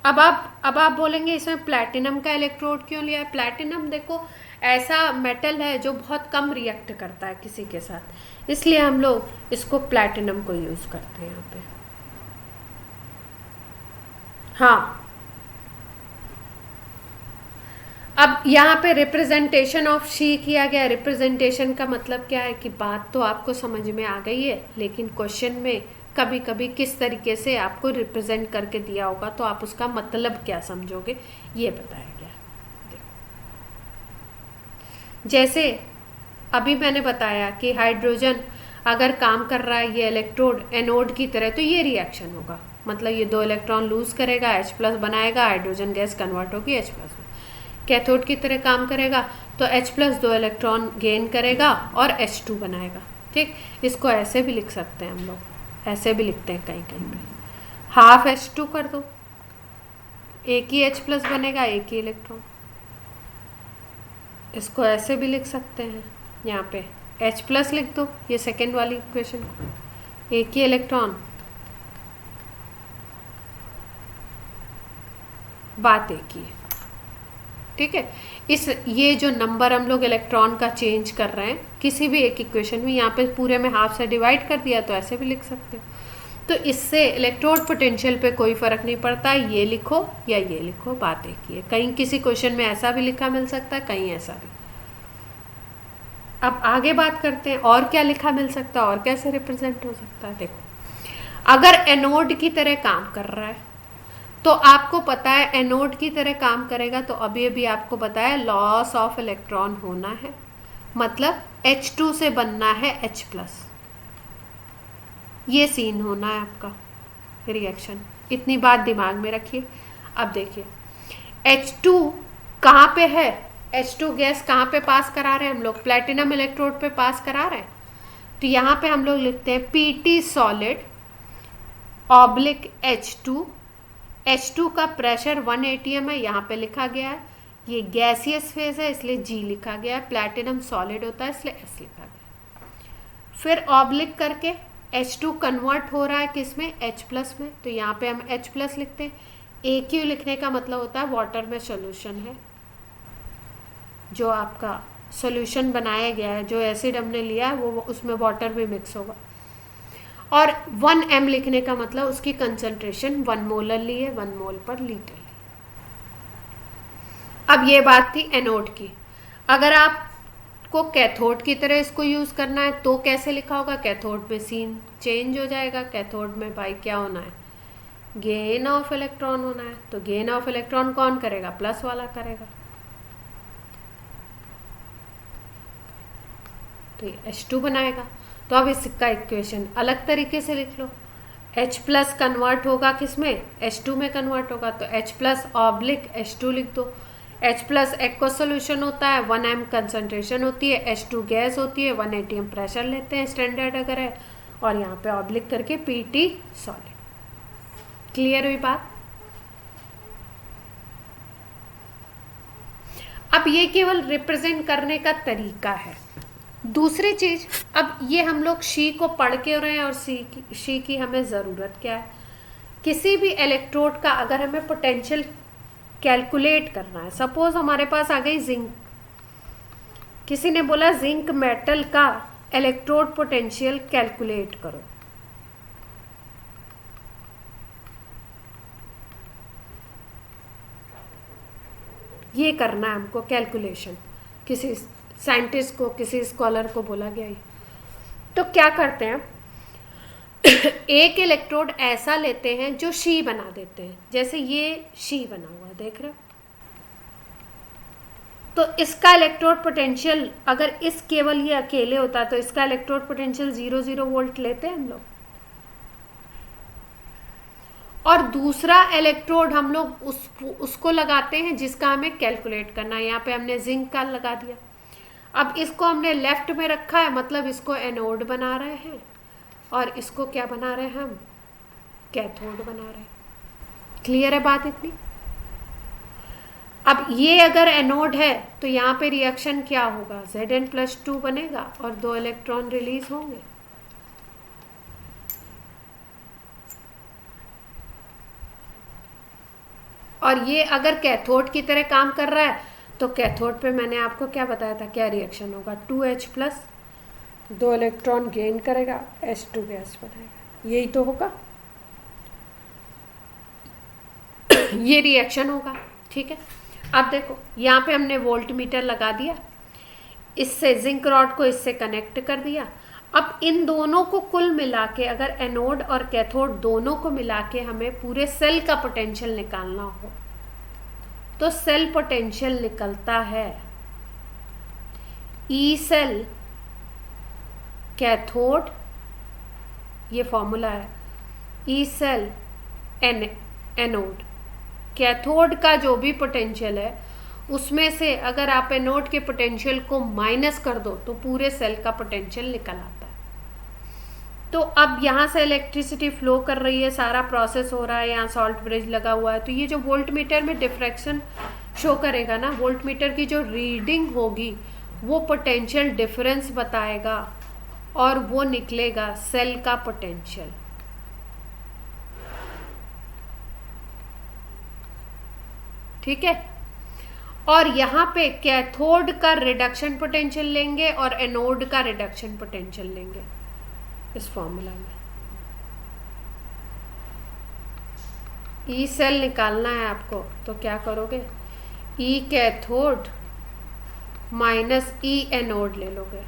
अब आप बोलेंगे इसमें प्लैटिनम का इलेक्ट्रोड क्यों लिया है? प्लैटिनम देखो ऐसा मेटल है जो बहुत कम रिएक्ट करता है किसी के साथ, इसलिए हम लोग इसको प्लैटिनम को यूज़ करते हैं यहाँ पे। हाँ, अब यहाँ पे रिप्रेजेंटेशन ऑफ शी किया गया। रिप्रेजेंटेशन का मतलब क्या है कि बात तो आपको समझ में आ गई है, लेकिन क्वेश्चन में कभी कभी किस तरीके से आपको रिप्रेजेंट करके दिया होगा तो आप उसका मतलब क्या समझोगे, ये बताया गया। जैसे अभी मैंने बताया कि हाइड्रोजन अगर काम कर रहा है ये इलेक्ट्रोड एनोड की तरह, तो ये रिएक्शन होगा, मतलब ये 2 इलेक्ट्रॉन लूज करेगा, H+ बनाएगा, हाइड्रोजन गैस कन्वर्ट होगी H+ में। कैथोड की तरह काम करेगा तो H+ 2 इलेक्ट्रॉन गेन करेगा और H2 बनाएगा। ठीक, इसको ऐसे भी लिख सकते हैं हम लोग, ऐसे भी लिखते हैं कहीं कहीं पे, हाफ H2 कर दो, एक ही H+ बनेगा, एक ही इलेक्ट्रॉन। इसको ऐसे भी लिख सकते हैं, यहाँ पे H+ लिख दो, ये सेकेंड वाली इक्वेशन को, एक ही इलेक्ट्रॉन, बात एक ही है। ठीक है, इस ये जो नंबर हम लोग इलेक्ट्रॉन का चेंज कर रहे हैं किसी भी एक इक्वेशन में, यहाँ पे पूरे में हाफ से डिवाइड कर दिया तो ऐसे भी लिख सकते हो। तो इससे इलेक्ट्रोड पोटेंशियल पे कोई फ़र्क नहीं पड़ता, ये लिखो या ये लिखो, बात एक ही है। कहीं किसी क्वेश्चन में ऐसा भी लिखा मिल सकता है, कहीं ऐसा भी। अब आगे बात करते हैं और क्या लिखा मिल सकता है और कैसे रिप्रेजेंट हो सकता है। देखो, अगर एनोड की तरह काम कर रहा है तो आपको पता है एनोड की तरह काम करेगा, तो अभी अभी आपको बताया लॉस ऑफ इलेक्ट्रॉन होना है, मतलब H2 से बनना है H+, ये सीन होना है आपका रिएक्शन। इतनी बात दिमाग में रखिए। अब देखिए H2 कहाँ पे है, H2 गैस कहाँ पे पास करा रहे हैं हम लोग, प्लेटिनम इलेक्ट्रोड पे पास करा रहे हैं। तो यहाँ पे हम लोग लिखते हैं PT solid oblique H2, H2 का प्रेशर 1 atm है, यहाँ पे लिखा गया है। ये गैसियस फेज है इसलिए G लिखा गया है, प्लेटिनम सॉलिड होता है इसलिए S लिखा गया। फिर ऑब्लिक करके H2 कन्वर्ट हो रहा है किस में, H+ में, तो यहाँ पे हम H+ लिखते हैं। AQ लिखने का मतलब होता है वाटर में सोल्यूशन है, जो आपका सोल्यूशन बनाया गया है, जो एसिड हमने लिया है वो उसमें वाटर भी मिक्स होगा। और 1m लिखने का मतलब उसकी कंसंट्रेशन 1 मोलर ली है, 1 मोल पर लीटर ली। अब ये बात थी एनोड की। अगर आपको कैथोड की तरह इसको यूज़ करना है तो कैसे लिखा होगा, कैथोड में सीन चेंज हो जाएगा। कैथोड में भाई क्या होना है, गेन ऑफ इलेक्ट्रॉन होना है, तो गेन ऑफ इलेक्ट्रॉन कौन करेगा, प्लस वाला करेगा। तो ये H2 बनाएगा। तो अब इसका इक्वेशन अलग तरीके से लिख लो, H+ कन्वर्ट होगा किस में, H2 में कन्वर्ट होगा, तो H+ ऑब्लिक H2 लिख दो। H+ एक्वस सोल्यूशन होता है, 1m कंसंट्रेशन होती है, H2 गैस होती है, 1 atm प्रेशर लेते हैं स्टैंडर्ड अगर है, और यहाँ पे ऑब्लिक करके PT सॉलिड। क्लियर हुई बात। अब ये केवल रिप्रेजेंट करने का तरीका है। दूसरी चीज, अब ये हम लोग शी को पढ़ के रहे हैं और शी की हमें ज़रूरत क्या है, किसी भी इलेक्ट्रोड का अगर हमें पोटेंशियल कैलकुलेट करना है। सपोज हमारे पास आ गई जिंक, किसी ने बोला जिंक मेटल का इलेक्ट्रोड पोटेंशियल कैलकुलेट करो, ये करना है हमको कैलकुलेशन, किसी साइंटिस्ट को, किसी स्कॉलर को बोला गया है। तो क्या करते हैं, एक इलेक्ट्रोड ऐसा लेते हैं जो शी बना देते हैं, जैसे ये शी बना हुआ है, देख रहे हो। तो इसका इलेक्ट्रोड पोटेंशियल, अगर इस केवल ये अकेले होता तो इसका इलेक्ट्रोड पोटेंशियल 0 वोल्ट लेते हैं हम लोग। और दूसरा इलेक्ट्रोड हम लोग उसको लगाते हैं जिसका हमें कैलकुलेट करना है। यहाँ पे हमने जिंक का लगा दिया। अब इसको हमने लेफ्ट में रखा है, मतलब इसको एनोड बना रहे हैं, और इसको क्या बना रहे हैं हम, कैथोड बना रहे हैं। क्लियर है बात इतनी। अब ये अगर एनोड है तो यहाँ पे रिएक्शन क्या होगा, Zn+2 बनेगा और 2 इलेक्ट्रॉन रिलीज होंगे। और ये अगर कैथोड की तरह काम कर रहा है तो कैथोड पे मैंने आपको क्या बताया था, क्या रिएक्शन होगा, 2H+, 2 इलेक्ट्रॉन गेन करेगा, H2 गैस बनाएगा, यही तो होगा, ये रिएक्शन होगा। ठीक है, अब देखो यहाँ पे हमने वोल्ट मीटर लगा दिया, इससे जिंक रॉड को इससे कनेक्ट कर दिया। अब इन दोनों को कुल मिला के, अगर एनोड और कैथोड दोनों को मिला के हमें पूरे सेल का पोटेंशियल निकालना हो, तो सेल पोटेंशियल निकलता है ई सेल कैथोड, ये फॉर्मूला है, ई सेल एनोड। कैथोड का जो भी पोटेंशियल है उसमें से अगर आप एनोड के पोटेंशियल को माइनस कर दो तो पूरे सेल का पोटेंशियल निकल आता है। तो अब यहाँ से इलेक्ट्रिसिटी फ्लो कर रही है, सारा प्रोसेस हो रहा है, यहाँ सॉल्ट ब्रिज लगा हुआ है, तो ये जो वोल्ट मीटर में डिफ्रैक्शन शो करेगा ना, वोल्ट मीटर की जो रीडिंग होगी वो पोटेंशियल डिफरेंस बताएगा और वो निकलेगा सेल का पोटेंशियल। ठीक है, और यहाँ पे कैथोड का रिडक्शन पोटेंशियल लेंगे और एनोड का रिडक्शन पोटेंशियल लेंगे इस फॉर्मूला में। ई सेल निकालना है आपको, तो क्या करोगे, ई कैथोड माइनस ई एनोड ले लोगे,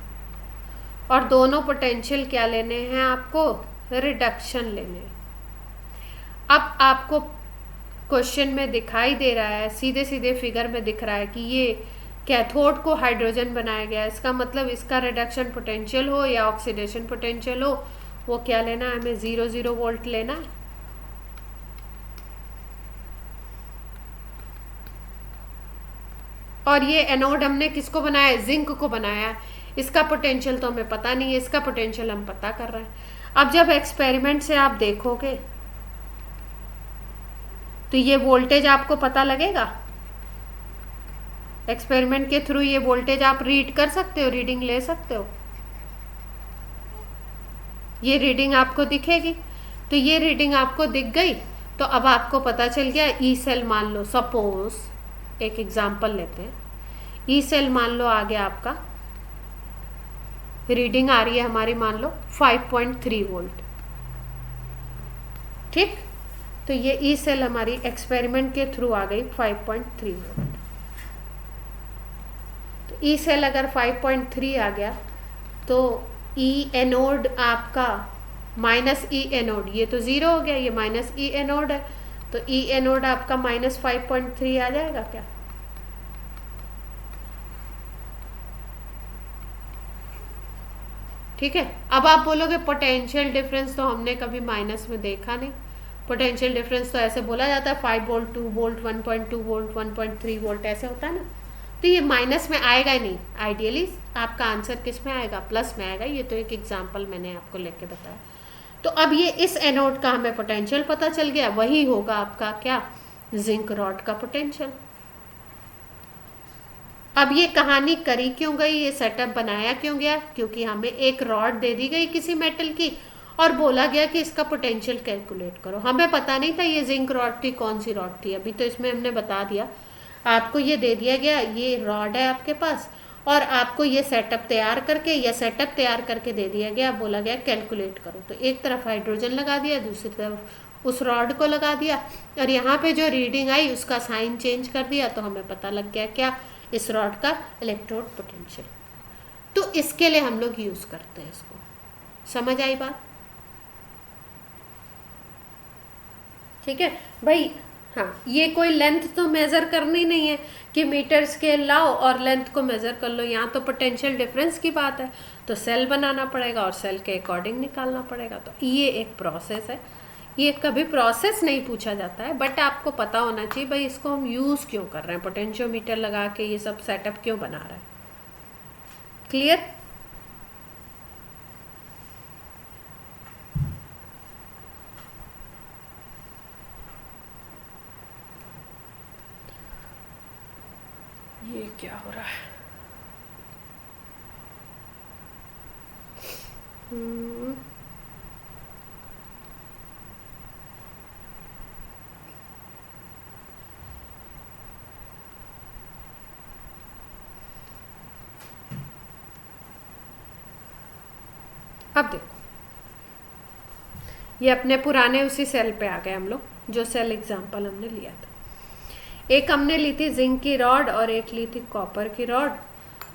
और दोनों पोटेंशियल क्या लेने हैं आपको, रिडक्शन लेने हैं। अब आपको क्वेश्चन में दिखाई दे रहा है, सीधे सीधे फिगर में दिख रहा है कि ये कैथोड को हाइड्रोजन बनाया गया है, इसका मतलब इसका रिडक्शन पोटेंशियल हो या ऑक्सीडेशन पोटेंशियल हो, वो क्या लेना है, हमें 0 वोल्ट लेना है। और ये एनोड हमने किसको बनाया है, जिंक को बनाया है, इसका पोटेंशियल तो हमें पता नहीं है, इसका पोटेंशियल हम पता कर रहे हैं। अब जब एक्सपेरिमेंट से आप देखोगे तो ये वोल्टेज आपको पता लगेगा, एक्सपेरिमेंट के थ्रू ये वोल्टेज आप रीड कर सकते हो, रीडिंग ले सकते हो, ये रीडिंग आपको दिखेगी। तो ये रीडिंग आपको दिख गई, तो अब आपको पता चल गया ई सेल, मान लो सपोज एक एग्जांपल लेते हैं, ई सेल मान लो आ गया आपका, रीडिंग आ रही है हमारी मान लो 5.3 वोल्ट। ठीक, तो ये ई सेल हमारी एक्सपेरिमेंट के थ्रू आ गई 5.3 वोल्ट। तो ई सेल अगर 5.3 आ गया तो ई एनोड आपका माइनस ई एनोड, ये तो 0 हो गया, ये माइनस ई एनोड है, तो ई एनोड आपका माइनस 5.3 आ जाएगा क्या। ठीक है, अब आप बोलोगे पोटेंशियल डिफरेंस तो हमने कभी माइनस में देखा नहीं, पोटेंशियल डिफरेंस तो ऐसे बोला जाता है 5 वोल्ट 2 वोल्ट 1.2 वोल्ट 1.3 वोल्ट ऐसे होता है ना, तो ये माइनस में आएगा ही नहीं। आइडियली आपका आंसर किस में आएगा, प्लस में आएगा। ये तो एक एग्जांपल मैंने आपको लेके बताया। तो अब ये इस एनोड का हमें पोटेंशियल पता चल गया, वही होगा आपका क्या, जिंक रॉड का पोटेंशियल। अब ये कहानी करी क्यों गई, ये सेटअप बनाया क्यों गया, क्योंकि हमें एक रॉड दे दी गई किसी मेटल की और बोला गया कि इसका पोटेंशियल कैलकुलेट करो। हमें पता नहीं था ये जिंक रॉड थी, कौन सी रॉड थी, अभी तो इसमें हमने बता दिया। आपको ये दे दिया गया, ये रॉड है आपके पास, और आपको ये सेटअप तैयार करके या सेटअप तैयार करके दे दिया गया, बोला गया कैलकुलेट करो। तो एक तरफ हाइड्रोजन लगा दिया, दूसरी तरफ उस रॉड को लगा दिया, और यहाँ पे जो रीडिंग आई उसका साइन चेंज कर दिया, तो हमें पता लग गया क्या, इस रॉड का इलेक्ट्रोड पोटेंशियल। तो इसके लिए हम लोग यूज करते हैं इसको। समझ आई बात? ठीक है भाई। हाँ, ये कोई लेंथ तो मेज़र करनी नहीं है कि मीटर स्केल लाओ और लेंथ को मेज़र कर लो, यहाँ तो पोटेंशियल डिफरेंस की बात है, तो सेल बनाना पड़ेगा और सेल के अकॉर्डिंग निकालना पड़ेगा। तो ये एक प्रोसेस है, ये कभी प्रोसेस नहीं पूछा जाता है, बट आपको पता होना चाहिए भाई इसको हम यूज़ क्यों कर रहे हैं, पोटेंशियोमीटर लगा के ये सब सेटअप क्यों बना रहे हैं। क्लियर? ये क्या हो रहा है? अब देखो, ये अपने पुराने उसी सेल पे आ गए हम लोग, जो सेल एग्जांपल हमने लिया था। एक हमने ली थी जिंक की रॉड और एक ली थी कॉपर की रॉड,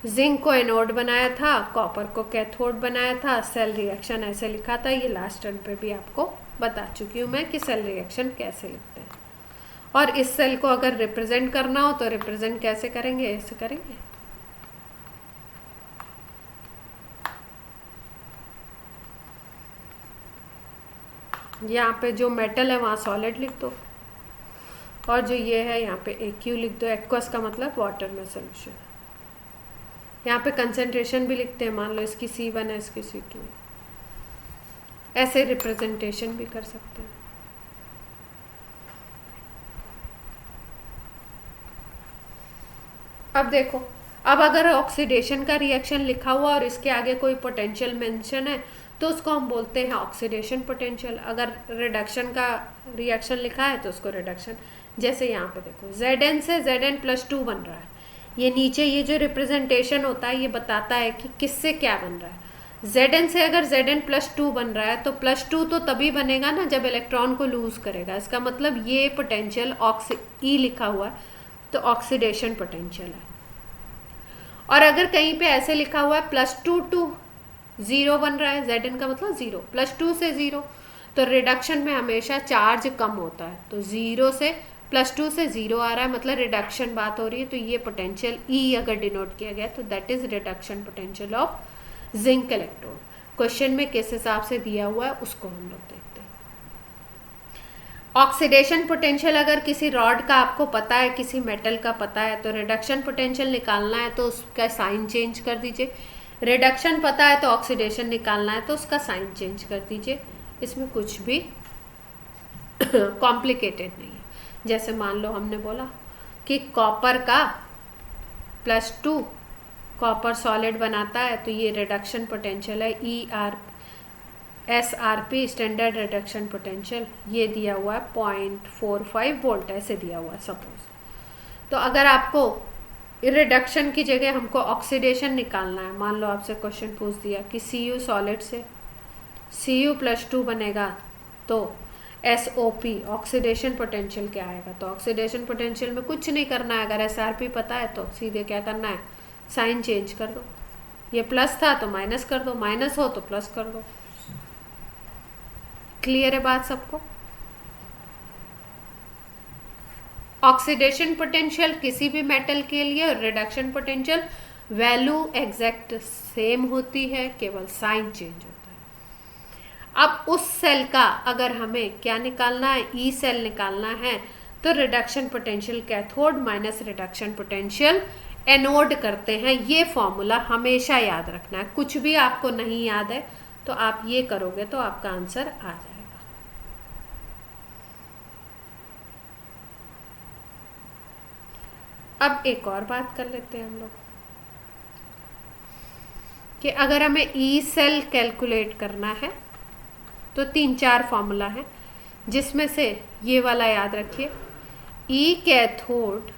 जिंक को एनोड बनाया था, कॉपर को कैथोड बनाया था, सेल रिएक्शन ऐसे लिखा था। ये लास्ट टर्म पे भी आपको बता चुकी हूँ मैं कि सेल रिएक्शन कैसे लिखते हैं। और इस सेल को अगर रिप्रेजेंट करना हो तो रिप्रेजेंट कैसे करेंगे, ऐसे करेंगे। यहाँ पे जो मेटल है वहाँ सॉलिड लिख दो, और जो ये है यहाँ पे एक्यू लिख दो। एक्वस का मतलब वाटर में सोल्यूशन। यहाँ पे कंसंट्रेशन भी लिखते हैं, मान लो इसकी C1 है, इसकी C2 है, ऐसे रिप्रेजेंटेशन भी कर सकते हैं। अब देखो, अब अगर ऑक्सीडेशन का रिएक्शन लिखा हुआ और इसके आगे कोई पोटेंशियल मेंशन है तो उसको हम बोलते हैं ऑक्सीडेशन पोटेंशियल। अगर रिडक्शन का रिएक्शन लिखा है तो उसको रिडक्शन। जैसे यहाँ पे देखो Zn से Zn+2 बन रहा है। ये नीचे ये जो रिप्रेजेंटेशन होता है ये बताता है कि किससे क्या बन रहा है। Zn से अगर Zn+2 बन रहा है तो +2 तो तभी बनेगा ना जब इलेक्ट्रॉन को लूज करेगा। इसका मतलब ये पोटेंशियल E लिखा हुआ है तो ऑक्सीडेशन पोटेंशियल है। और अगर कहीं पे ऐसे लिखा हुआ है +2 to 0 बन रहा है, Zn का मतलब 0, +2 से 0, तो रिडक्शन में हमेशा चार्ज कम होता है। तो 0 से +2 से 0 आ रहा है, मतलब रिडक्शन बात हो रही है। तो ये पोटेंशियल E अगर डिनोट किया गया तो that is reduction potential of zinc electrode. Question में किस हिसाब से दिया हुआ है उसको हम लोग देखते हैं। ऑक्सीडेशन पोटेंशियल अगर किसी रॉड का आपको पता है, किसी मेटल का पता है, तो रिडक्शन पोटेंशियल निकालना है तो उसका साइन चेंज कर दीजिए। रिडक्शन पता है तो ऑक्सीडेशन निकालना है तो उसका साइन चेंज कर दीजिए। इसमें कुछ भी कॉम्प्लिकेटेड नहीं है। जैसे मान लो हमने बोला कि कॉपर का +2 कॉपर सॉलिड बनाता है तो ये रिडक्शन पोटेंशियल है SRP स्टैंडर्ड रिडक्शन पोटेंशियल। ये दिया हुआ है 0.45 वोल्ट ऐसे दिया हुआ है सपोज। तो अगर आपको रिडक्शन की जगह हमको ऑक्सीडेशन निकालना है, मान लो आपसे क्वेश्चन पूछ दिया कि Cu सॉलिड से Cu+2 बनेगा तो SOP ऑक्सीडेशन पोटेंशियल क्या आएगा। तो ऑक्सीडेशन पोटेंशियल में कुछ नहीं करना है, अगर SRP पता है तो सीधे क्या करना है, साइन चेंज कर दो। ये प्लस था तो माइनस कर दो, माइनस हो तो प्लस कर दो। क्लियर है बात सबको। ऑक्सीडेशन पोटेंशियल किसी भी मेटल के लिए और reduction potential value exact same होती है, केवल साइन चेंज होता है। अब उस सेल का अगर हमें क्या निकालना है, ई सेल निकालना है, तो reduction potential cathode minus reduction potential anode करते हैं। ये फॉर्मूला हमेशा याद रखना है। कुछ भी आपको नहीं याद है तो आप ये करोगे तो आपका आंसर आ जाएगा। अब एक और बात कर लेते हैं हम लोग कि अगर हमें ई सेल कैलकुलेट करना है तो 3-4 फॉर्मूला है, जिसमें से ये वाला याद रखिए, ई कैथोड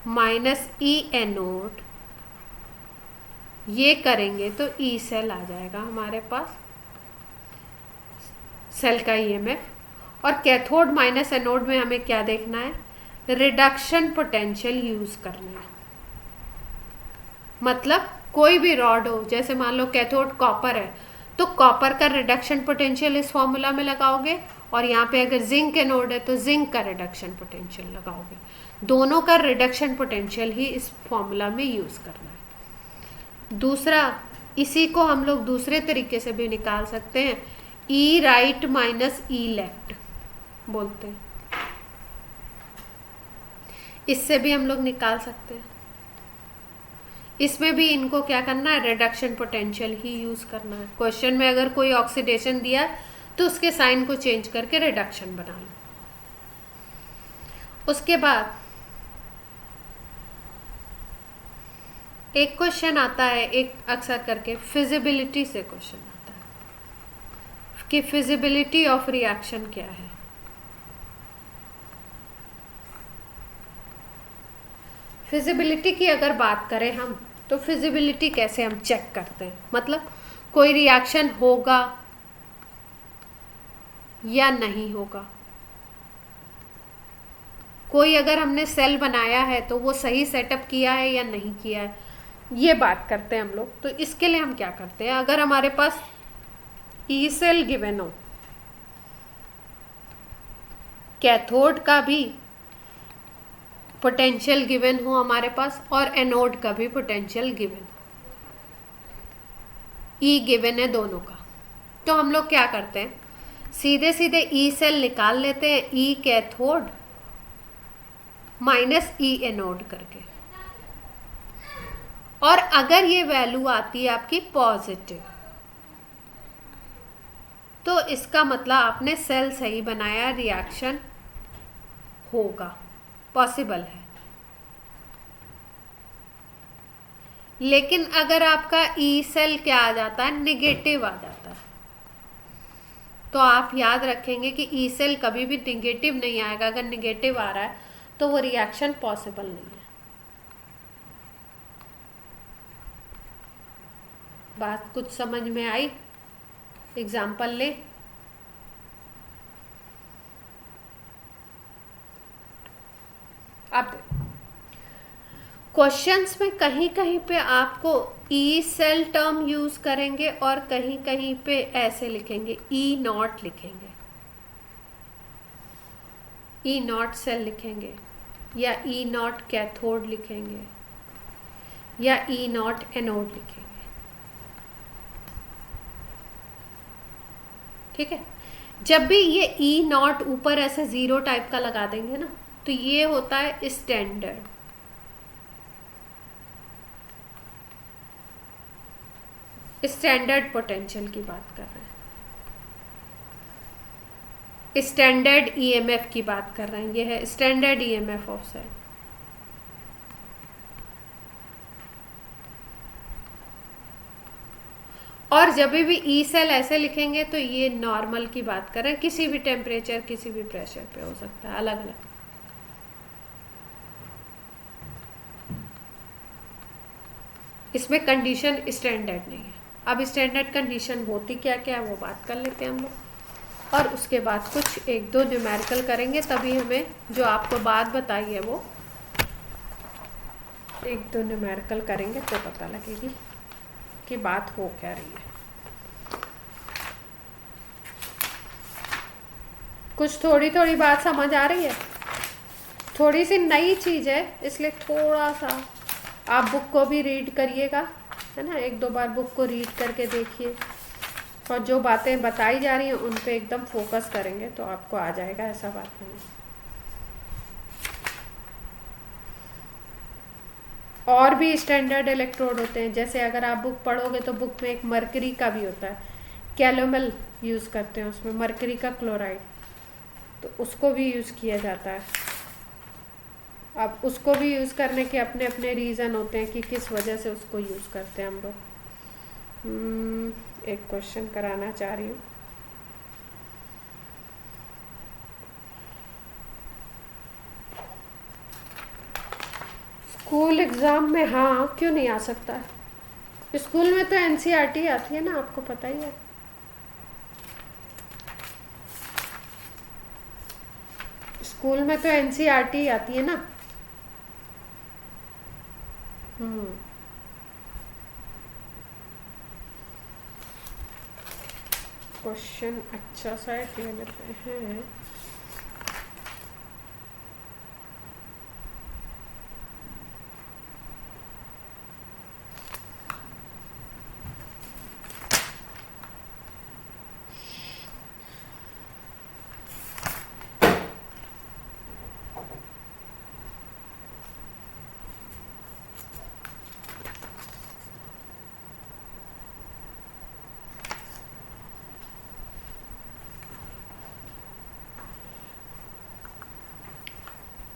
माइनस ई एनोड, ये करेंगे तो ई सेल आ जाएगा हमारे पास, सेल का ईएमएफ। और कैथोड माइनस एनोड में हमें क्या देखना है, रिडक्शन पोटेंशियल यूज करना है। मतलब कोई भी रॉड हो, जैसे मान लो कैथोड कॉपर है तो कॉपर का रिडक्शन पोटेंशियल इस फॉर्मूला में लगाओगे, और यहाँ पे अगर जिंक एनोड है तो जिंक का रिडक्शन पोटेंशियल लगाओगे। दोनों का रिडक्शन पोटेंशियल ही इस फॉर्मूला में यूज करना है। दूसरा, इसी को हम लोग दूसरे तरीके से भी निकाल सकते हैं, ई राइट माइनस ई लेफ्ट बोलते हैं, इससे भी हम लोग निकाल सकते हैं। इसमें भी इनको क्या करना है, रिडक्शन पोटेंशियल ही यूज करना है। क्वेश्चन में अगर कोई ऑक्सीडेशन दिया तो उसके साइन को चेंज करके रिडक्शन बना लो। उसके बाद एक क्वेश्चन आता है, एक अक्सर करके फिजिबिलिटी से क्वेश्चन आता है कि फिजिबिलिटी ऑफ रिएक्शन क्या है। फिजिबिलिटी की अगर बात करें हम, तो फिजिबिलिटी कैसे हम चेक करते हैं, मतलब कोई रिएक्शन होगा या नहीं होगा। कोई अगर हमने सेल बनाया है तो वो सही सेटअप किया है या नहीं किया है। ये बात करते हैं हम लोग। तो इसके लिए हम क्या करते हैं, अगर हमारे पास ई सेल गिवन हो, कैथोड का भी पोटेंशियल गिवन हो हमारे पास और एनोड का भी पोटेंशियल गिवन हो, ई गिवन है दोनों का, तो हम लोग क्या करते हैं, सीधे सीधे ई सेल निकाल लेते हैं, ई कैथोड माइनस ई एनोड करके। और अगर ये वैल्यू आती है आपकी पॉजिटिव, तो इसका मतलब आपने सेल सही बनाया, रिएक्शन होगा, पॉसिबल है। लेकिन अगर आपका ई सेल क्या आ जाता है, निगेटिव आ जाता है, तो आप याद रखेंगे कि ई सेल कभी भी निगेटिव नहीं आएगा। अगर निगेटिव आ रहा है तो वो रिएक्शन पॉसिबल नहीं है। बात कुछ समझ में आई? एग्जाम्पल ले। अब क्वेश्चंस में कहीं कहीं पे आपको ई सेल टर्म यूज करेंगे और कहीं कहीं पे ऐसे लिखेंगे, ई नॉट लिखेंगे, ई नॉट सेल लिखेंगे, या ई नॉट कैथोड लिखेंगे, या ई नॉट एनोड लिखेंगे। ठीक है, जब भी ये ई नॉट ऊपर ऐसे जीरो टाइप का लगा देंगे ना, तो ये होता है स्टैंडर्ड। स्टैंडर्ड पोटेंशियल की बात कर रहे हैं, स्टैंडर्ड ईएमएफ की बात कर रहे हैं। ये है स्टैंडर्ड ईएमएफ ऑफ सेल। और जब भी ई सेल ऐसे लिखेंगे तो ये नॉर्मल की बात कर रहे हैं, किसी भी टेम्परेचर किसी भी प्रेशर पे हो सकता है, अलग अलग। इसमें कंडीशन स्टैंडर्ड नहीं है। अब स्टैंडर्ड कंडीशन होती क्या क्या है वो बात कर लेते हैं हम लोग, और उसके बाद कुछ एक दो न्यूमेरिकल करेंगे, तभी हमें जो आपको बात बताई है वो एक दो न्यूमेरिकल करेंगे तो पता लगेगी कि बात हो क्या रही है। कुछ थोड़ी थोड़ी बात समझ आ रही है, थोड़ी सी नई चीज़ है, इसलिए थोड़ा सा आप बुक को भी रीड करिएगा, है ना, एक दो बार बुक को रीड करके देखिए, और जो बातें बताई जा रही हैं उन पे एकदम फोकस करेंगे तो आपको आ जाएगा, ऐसा बात नहीं। और भी स्टैंडर्ड इलेक्ट्रोड होते हैं, जैसे अगर आप बुक पढ़ोगे तो बुक में एक मरकरी का भी होता है, कैलोमल यूज़ करते हैं उसमें, मरकरी का क्लोराइड, तो उसको भी यूज़ किया जाता है। अब उसको भी यूज़ करने के अपने अपने रीज़न होते हैं कि किस वजह से उसको यूज़ करते हैं हम लोग। एक क्वेश्चन कराना चाह रही हूँ। स्कूल एग्ज़ाम में, हाँ क्यों नहीं आ सकता है, स्कूल में तो एनसीईआरटी आती है ना, आपको पता ही है। स्कूल में तो एनसीईआरटी आती है ना। क्वेश्चन अच्छा सा है, ले लेते हैं।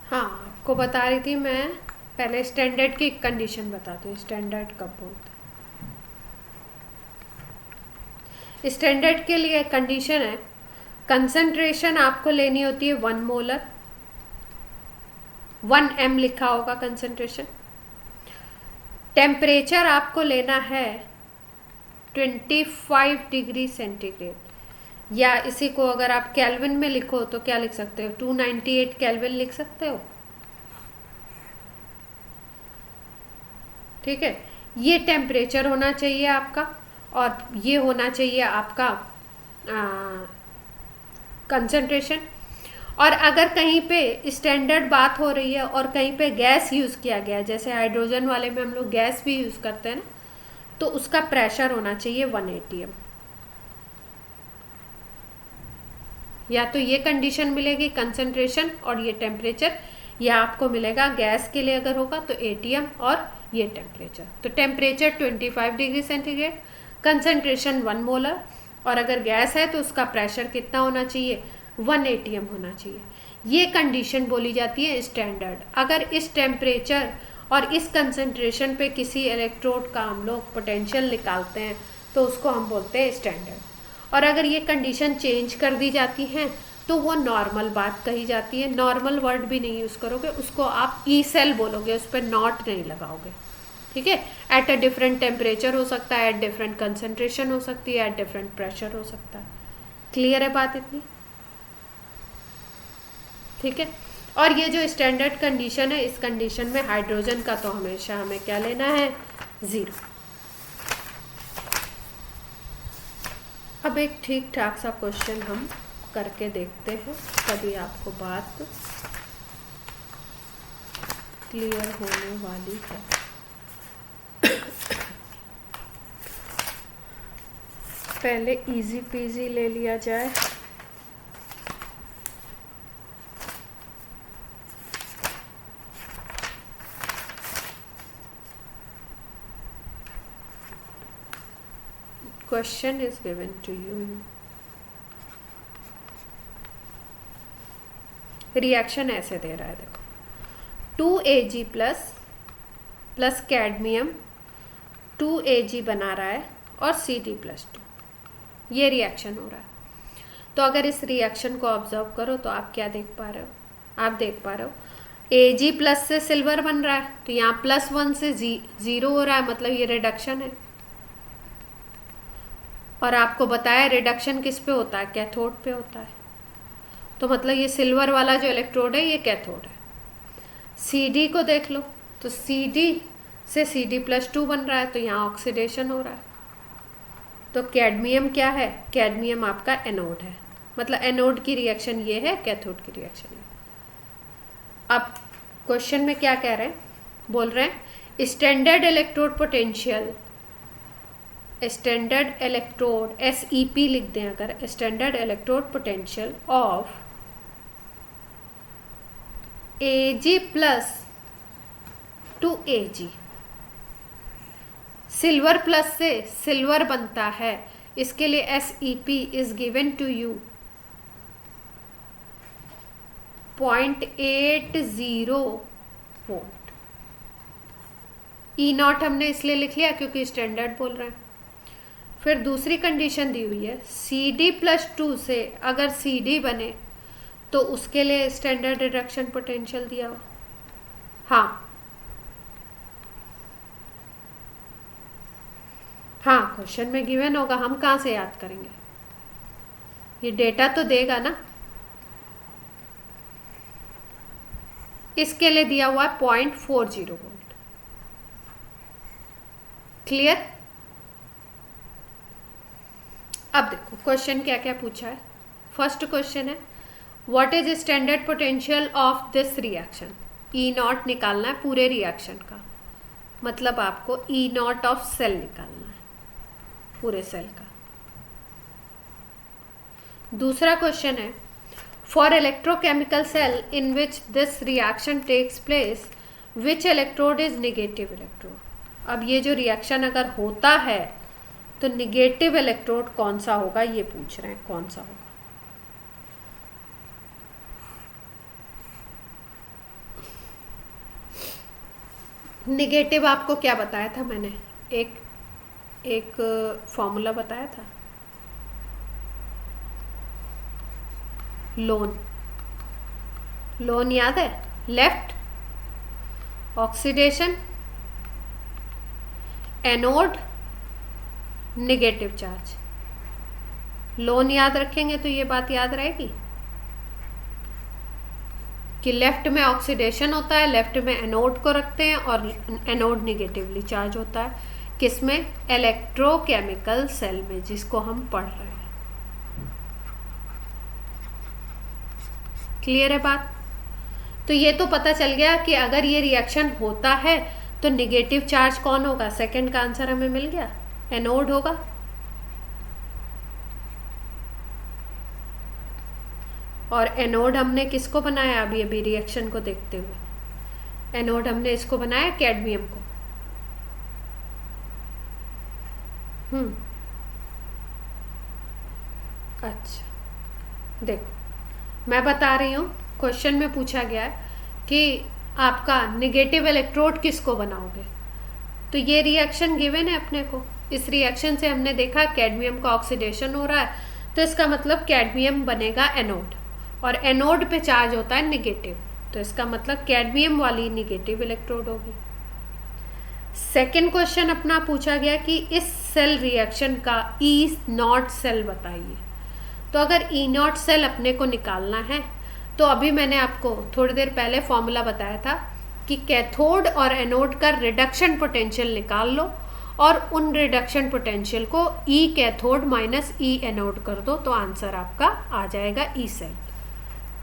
हाँ, आपको बता रही थी मैं, पहले स्टैंडर्ड की कंडीशन बता दूँ, स्टैंडर्ड कब बोलते हैं। स्टैंडर्ड के लिए कंडीशन है, कंसंट्रेशन आपको लेनी होती है 1 मोलर, 1 m लिखा होगा कंसंट्रेशन। टेम्परेचर आपको लेना है 25 डिग्री सेंटीग्रेड, या इसी को अगर आप केल्विन में लिखो तो क्या लिख सकते हो, 298 केल्विन लिख सकते हो। ठीक है, ये टेम्परेचर होना चाहिए आपका, और ये होना चाहिए आपका कंसंट्रेशन। और अगर कहीं पे स्टैंडर्ड बात हो रही है और कहीं पे गैस यूज़ किया गया है, जैसे हाइड्रोजन वाले में हम लोग गैस भी यूज़ करते हैं ना, तो उसका प्रेशर होना चाहिए 1 atm। या तो ये कंडीशन मिलेगी कंसंट्रेशन और ये टेम्परेचर, या आपको मिलेगा गैस के लिए अगर होगा तो atm और ये टेम्परेचर। तो temperature 25 degree centigrade, concentration 1 molar, और अगर गैस है तो उसका प्रेशर कितना होना चाहिए, 1 atm होना चाहिए। ये कंडीशन बोली जाती है स्टैंडर्ड। अगर इस टेम्परेचर और इस कंसंट्रेशन पे किसी इलेक्ट्रोड का हम लोग पोटेंशियल निकालते हैं तो उसको हम बोलते हैं स्टैंडर्ड। और अगर ये कंडीशन चेंज कर दी जाती हैं तो वो नॉर्मल बात कही जाती है। नॉर्मल वर्ड भी नहीं यूज़ करोगे, उसको आप ई सेल बोलोगे, उस पर नॉट नहीं लगाओगे, ठीक है। एट अ डिफरेंट टेम्परेचर हो सकता है, एट डिफरेंट कंसंट्रेशन हो सकती है, एट डिफरेंट प्रेशर हो सकता है। क्लियर है बात इतनी, ठीक है। और ये जो स्टैंडर्ड कंडीशन है, इस कंडीशन में हाइड्रोजन का तो हमेशा हमें क्या लेना है, 0। अब एक ठीक ठाक सा क्वेश्चन हम करके देखते हैं, तभी आपको बात क्लियर होने वाली है। पहले इजी पीजी ले लिया जाए। Question is given to you. Reaction ऐसे दे रहा है, देखो 2Ag प्लस कैडमियम 2Ag बना रहा है और Cd+2, ये रिएक्शन हो रहा है। तो अगर इस रिएक्शन को ऑब्जर्व करो तो आप क्या देख पा रहे हो, आप देख पा रहे हो Ag प्लस से सिल्वर बन रहा है, तो यहाँ +1 से 0 हो रहा है, मतलब ये रिडक्शन है। और आपको बताया रिडक्शन किस पे होता है, कैथोड पे होता है, तो मतलब ये सिल्वर वाला जो इलेक्ट्रोड है ये कैथोड है। Cd को देख लो, तो Cd से Cd+2 बन रहा है, तो यहाँ ऑक्सीडेशन हो रहा है। तो कैडमियम क्या है, कैडमियम आपका एनोड है, मतलब एनोड की रिएक्शन ये है, कैथोड की रिएक्शन है। अब क्वेश्चन में क्या कह रहे हैं, बोल रहे हैं standard electrode potential, standard electrode SEP लिख दें अगर, standard electrode potential of Ag plus to Ag, silver plus से सिल्वर बनता है, इसके लिए SEP is given to you 0.80 volt. E0 हमने इसलिए लिख लिया क्योंकि स्टैंडर्ड बोल रहे हैं। फिर दूसरी कंडीशन दी हुई है Cd+2 से अगर Cd बने तो उसके लिए स्टैंडर्ड रिडक्शन पोटेंशियल दिया हुआ। हाँ क्वेश्चन में गिवन होगा, हम कहाँ से याद करेंगे, ये डेटा तो देगा ना। इसके लिए दिया हुआ है 0.40 वोल्ट। क्लियर। अब देखो क्वेश्चन क्या क्या पूछा है। फर्स्ट क्वेश्चन है what is standard potential of this reaction. E0 निकालना है पूरे रिएक्शन का, मतलब आपको E0 ऑफ सेल निकालना है, पूरे सेल का। दूसरा क्वेश्चन है for electrochemical cell in which this reaction takes place which electrode is negative electrode. अब ये जो रिएक्शन अगर होता है तो निगेटिव इलेक्ट्रोड कौन सा होगा, ये पूछ रहे हैं कौन सा होगा। निगेटिव आपको क्या बताया था मैंने, एक फॉर्मूला बताया था, लोन याद है, left oxidation, anode, negative charge. Loan याद रखेंगे तो ये बात याद रहेगी। कि लेफ्ट में ऑक्सीडेशन होता है, लेफ्ट में एनोड को रखते हैं और एनोड निगेटिवली चार्ज होता है किसमें, इलेक्ट्रोकेमिकल सेल में, जिसको हम पढ़ रहे हैं। क्लियर है बात? तो ये तो पता चल गया कि अगर ये रिएक्शन होता है तो निगेटिव चार्ज कौन होगा, सेकंड का आंसर हमें मिल गया, एनोड होगा। और एनोड हमने किसको बनाया, अभी अभी रिएक्शन को देखते हुए एनोड हमने इसको बनाया कैडमियम को। अच्छा देखो मैं बता रही हूँ, क्वेश्चन में पूछा गया है कि आपका निगेटिव इलेक्ट्रोड किसको बनाओगे, तो ये रिएक्शन गिवन है अपने को। इस रिएक्शन से हमने देखा कैडमियम का ऑक्सीडेशन हो रहा है, तो इसका मतलब कैडमियम बनेगा एनोड, और एनोड पे चार्ज होता है निगेटिव, तो इसका मतलब कैडमियम वाली निगेटिव इलेक्ट्रोड होगी। सेकेंड क्वेश्चन अपना पूछा गया कि इस सेल रिएक्शन का ई नॉट सेल बताइए। तो अगर ई नॉट सेल अपने को निकालना है तो अभी मैंने आपको थोड़ी देर पहले फॉर्मूला बताया था कि कैथोड और एनोड का रिडक्शन पोटेंशियल निकाल लो और उन रिडक्शन पोटेंशियल को ई कैथोड माइनस ई एनोड कर दो, तो आंसर आपका आ जाएगा ई सेल।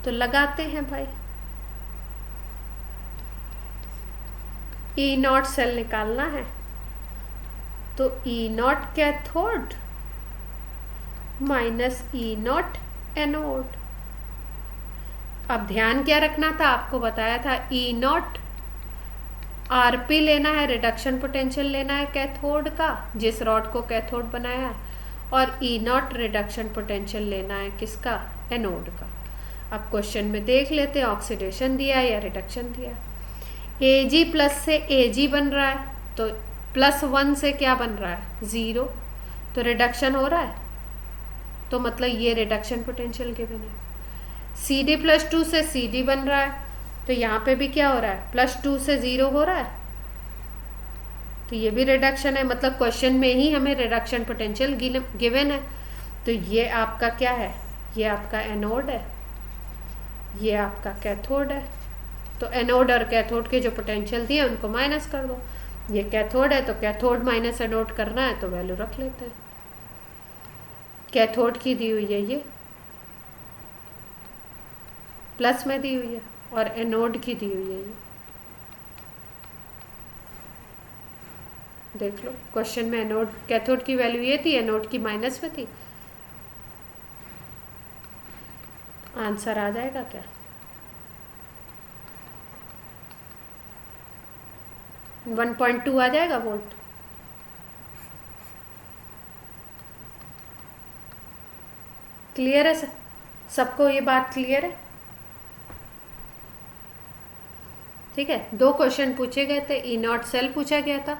तो लगाते हैं भाई, ई नॉट सेल निकालना है तो E naught cathode minus E naught anode. अब ध्यान क्या रखना था, आपको बताया था ई नॉट आरपी लेना है, रिडक्शन पोटेंशियल लेना है कैथोड का, जिस रॉड को कैथोड बनाया है, और ई नॉट रिडक्शन पोटेंशियल लेना है किसका, एनोड का। अब क्वेश्चन में देख लेते हैं ऑक्सीडेशन दिया है या रिडक्शन दिया है। Ag प्लस से Ag बन रहा है, तो +1 से क्या बन रहा है, 0, तो रिडक्शन हो रहा है, तो मतलब ये रिडक्शन पोटेंशियल गिवन है। Cd प्लस 2 से Cd बन रहा है, तो यहाँ पे भी क्या हो रहा है, +2 से 0 हो रहा है, तो ये भी रिडक्शन है, मतलब क्वेश्चन में ही हमें रिडक्शन पोटेंशियल गिवन है। तो ये आपका क्या है, ये आपका एनोड है, ये आपका कैथोड है। तो एनोड और कैथोड के जो पोटेंशियल दिए उनको माइनस कर दो, ये कैथोड है तो कैथोड माइनस एनोड करना है तो वैल्यू रख लेते हैं। कैथोड की दी हुई है ये प्लस में दी हुई है, और एनोड की दी हुई है ये, देख लो क्वेश्चन में एनोड कैथोड की वैल्यू ये थी, एनोड की माइनस में थी, आंसर आ जाएगा क्या, 1.2 आ जाएगा वोल्ट। क्लियर है सबको, ये बात क्लियर है? ठीक है, 2 क्वेश्चन पूछे गए थे, ई नॉट सेल पूछा गया था,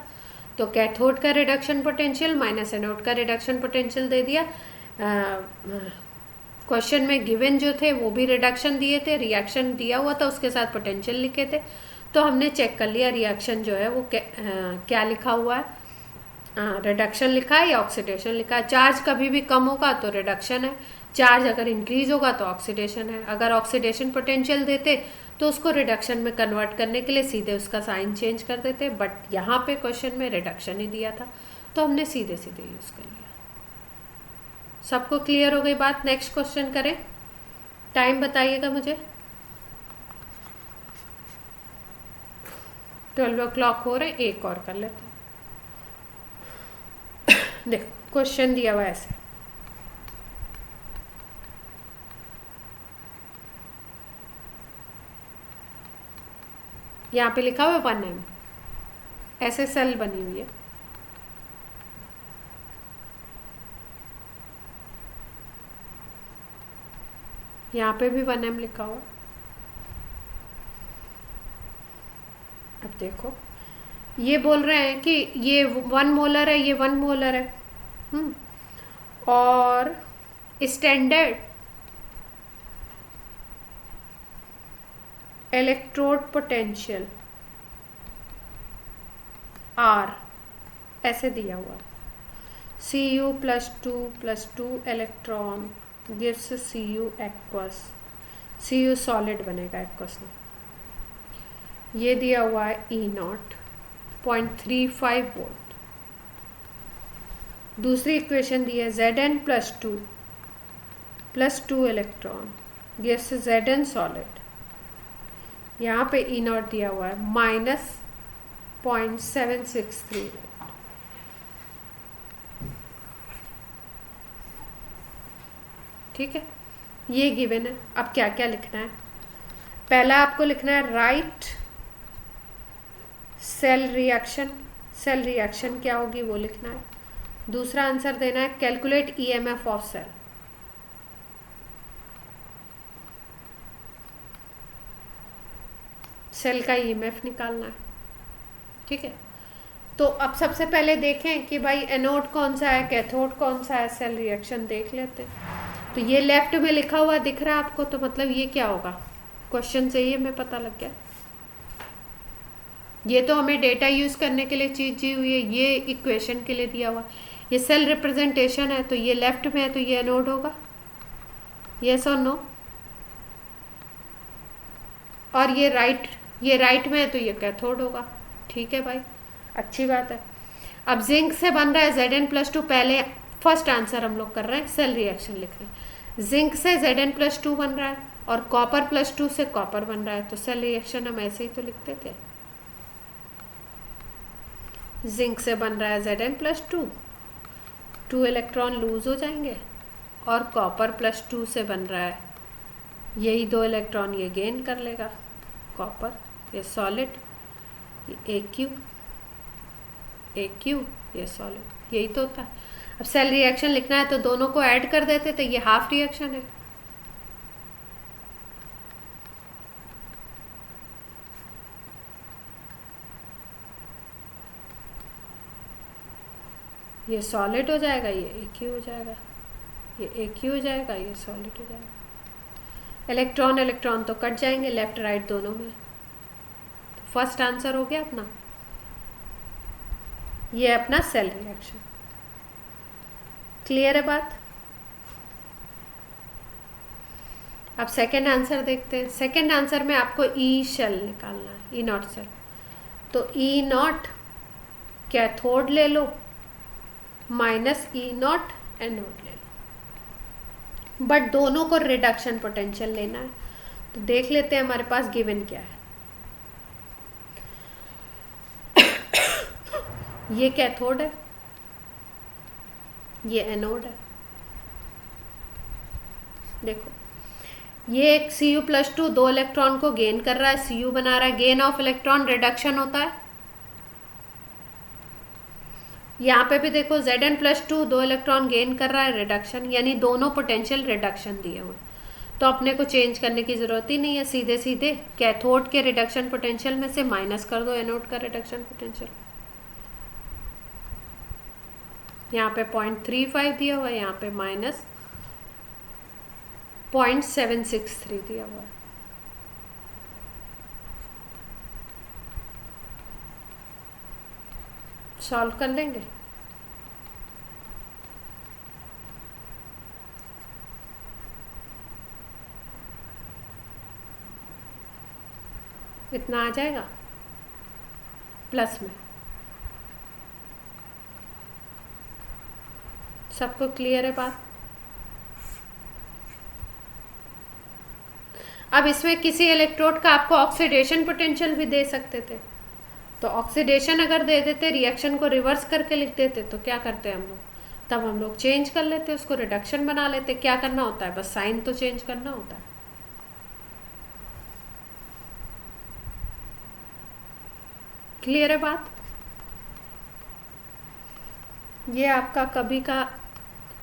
तो कैथोड का रिडक्शन पोटेंशियल माइनस एनोड का रिडक्शन पोटेंशियल दे दिया। क्वेश्चन में गिवन जो थे वो भी रिडक्शन दिए थे, रिएक्शन दिया हुआ था उसके साथ पोटेंशियल लिखे थे, तो हमने चेक कर लिया रिएक्शन जो है वो क्या लिखा हुआ है, रिडक्शन लिखा है या ऑक्सीडेशन लिखा है। चार्ज कभी भी कम होगा तो रिडक्शन है, चार्ज अगर इंक्रीज होगा तो ऑक्सीडेशन है। अगर ऑक्सीडेशन पोटेंशियल देते तो उसको रिडक्शन में कन्वर्ट करने के लिए सीधे उसका साइन चेंज कर देते, बट यहाँ पे क्वेश्चन में रिडक्शन ही दिया था तो हमने सीधे सीधे यूज़ कर लिया। सबको क्लियर हो गई बात? नेक्स्ट क्वेश्चन करें, टाइम बताइएगा मुझे। 12 o'clock हो रहे, एक और कर लेते हैं। देखो क्वेश्चन दिया हुआ ऐसे, यहाँ पे लिखा हुआ 1m, ऐसे सेल बनी हुई है, यहाँ पे भी 1m लिखा हुआ। अब देखो ये बोल रहे हैं कि ये 1 मोलर है, ये 1 मोलर है, और स्टैंडर्ड इलेक्ट्रोड पोटेंशियल R ऐसे दिया हुआ, Cu +2 +2 electron gives Cu aqueous Cu solid बनेगा एक क्वेश्चन। ये दिया हुआ है E0 0.35 वोल्ट। दूसरी इक्वेशन दी है Zn+2 electron gives Zn solid. यहाँ पे E0 दिया हुआ है -0.763 वोल्ट। ठीक है, ये गिवन है। अब क्या क्या लिखना है? पहला आपको लिखना है write cell reaction. Cell reaction क्या होगी वो लिखना है। दूसरा आंसर देना है calculate EMF of cell. Cell का ईएमएफ निकालना है। ठीक है, तो अब सबसे पहले देखें कि भाई एनोड कौन सा है, कैथोड कौन सा है। सेल रिएक्शन देख लेते हैं। तो ये लेफ्ट में लिखा हुआ दिख रहा है आपको, तो मतलब ये क्या होगा? क्वेश्चन से ही हमें पता लग गया। ये तो हमें डेटा यूज करने के लिए चीज दी हुई है, ये इक्वेशन के लिए दिया हुआ। ये सेल रिप्रेजेंटेशन है, तो ये लेफ्ट में है तो ये एनोड होगा। यस और नो? और ये राइट में है तो ये कैथोड होगा। ठीक है भाई, अच्छी बात है। अब जिंक से बन रहा है Zn+2। पहले फर्स्ट आंसर हम लोग कर रहे हैं, सेल रिएक्शन लिख रहे हैं। जिंक से Zn+2 बन रहा है और कॉपर+2 से कॉपर बन रहा है, तो सेल रिएक्शन हम ऐसे ही तो लिखते थे। जिंक से बन रहा है Zn+2, 2 इलेक्ट्रॉन लूज हो जाएंगे, और कॉपर+2 से बन रहा है यही 2 इलेक्ट्रॉन ये गेन कर लेगा। कॉपर ये सॉलिड, ये AQ ये सॉलिड, यही तो होता है। अब सेल रिएक्शन लिखना है तो दोनों को ऐड कर देते थे, ये हाफ रिएक्शन है। ये सॉलिड हो जाएगा, ये AQ हो जाएगा, ये AQ हो जाएगा, ये सॉलिड हो जाएगा। इलेक्ट्रॉन इलेक्ट्रॉन तो कट जाएंगे लेफ्ट राइट दोनों में। तो फर्स्ट आंसर हो गया अपना, ये अपना सेल रिएक्शन। क्लियर है बात? अब सेकेंड आंसर देखते हैं। सेकेंड आंसर में आपको ई शेल निकालना है, E0 सेल। तो E0 कैथोड ले लो, माइनस E0 एनोड ले लो, बट दोनों को रिडक्शन पोटेंशियल लेना है। तो देख लेते हैं हमारे पास गिवन क्या है। ये कैथोड है, ये एनोड है। देखो, ये एक Cu+2 2 इलेक्ट्रॉन को गेन कर रहा है, Cu बना रहा है। गेन ऑफ इलेक्ट्रॉन रिडक्शन होता है। यहाँ पे भी देखो Zn+2 2 इलेक्ट्रॉन गेन कर रहा है, रिडक्शन, यानी दोनों पोटेंशियल रिडक्शन दिए हुए। तो अपने को चेंज करने की जरूरत ही नहीं है, सीधे सीधे कैथोड के रिडक्शन पोटेंशियल में से माइनस कर दो एनोड का रिडक्शन पोटेंशियल। यहाँ पे 0.35 दिया हुआ है, यहाँ पे -0.763 दिया हुआ है। सॉल्व कर लेंगे। इतना आ जाएगा प्लस में। सबको क्लियर है बात? अब इसमें किसी इलेक्ट्रोड का आपको ऑक्सीडेशन पोटेंशियल भी दे सकते थे, तो ऑक्सीडेशन अगर दे देते, रिएक्शन को रिवर्स करके लिख देते, तो क्या करते हम लोग? तब हम लोग चेंज कर लेते, उसको रिडक्शन बना लेते। क्या करना होता है? बस साइन तो चेंज करना होता है। क्लियर है बात? ये आपका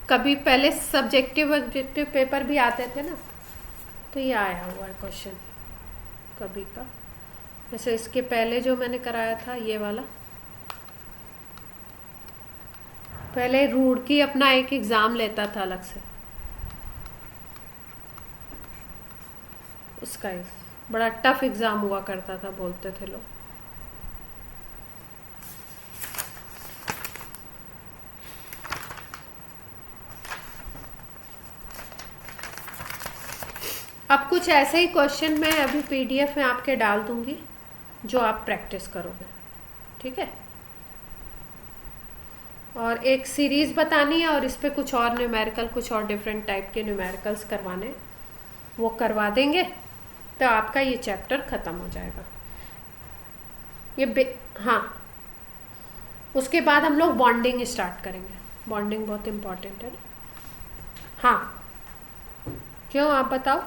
कभी पहले सब्जेक्टिव ऑब्जेक्टिव पेपर भी आते थे ना, तो ये आया हुआ है क्वेश्चन कभी का। वैसे इसके पहले जो मैंने कराया था ये वाला, पहले रूड़की अपना एक एग्ज़ाम लेता था अलग से, उसका बड़ा टफ एग्ज़ाम हुआ करता था, बोलते थे लोग। अब कुछ ऐसे ही क्वेश्चन मैं अभी पीडीएफ में आपके डाल दूंगी जो आप प्रैक्टिस करोगे, ठीक है। और एक सीरीज बतानी है और इस पे कुछ और न्यूमेरिकल, कुछ और डिफरेंट टाइप के न्यूमेरिकल्स करवाने, वो करवा देंगे तो आपका ये चैप्टर ख़त्म हो जाएगा। हाँ, उसके बाद हम लोग बॉन्डिंग स्टार्ट करेंगे। बॉन्डिंग बहुत इम्पॉर्टेंट है ना। हाँ, क्यों, आप बताओ।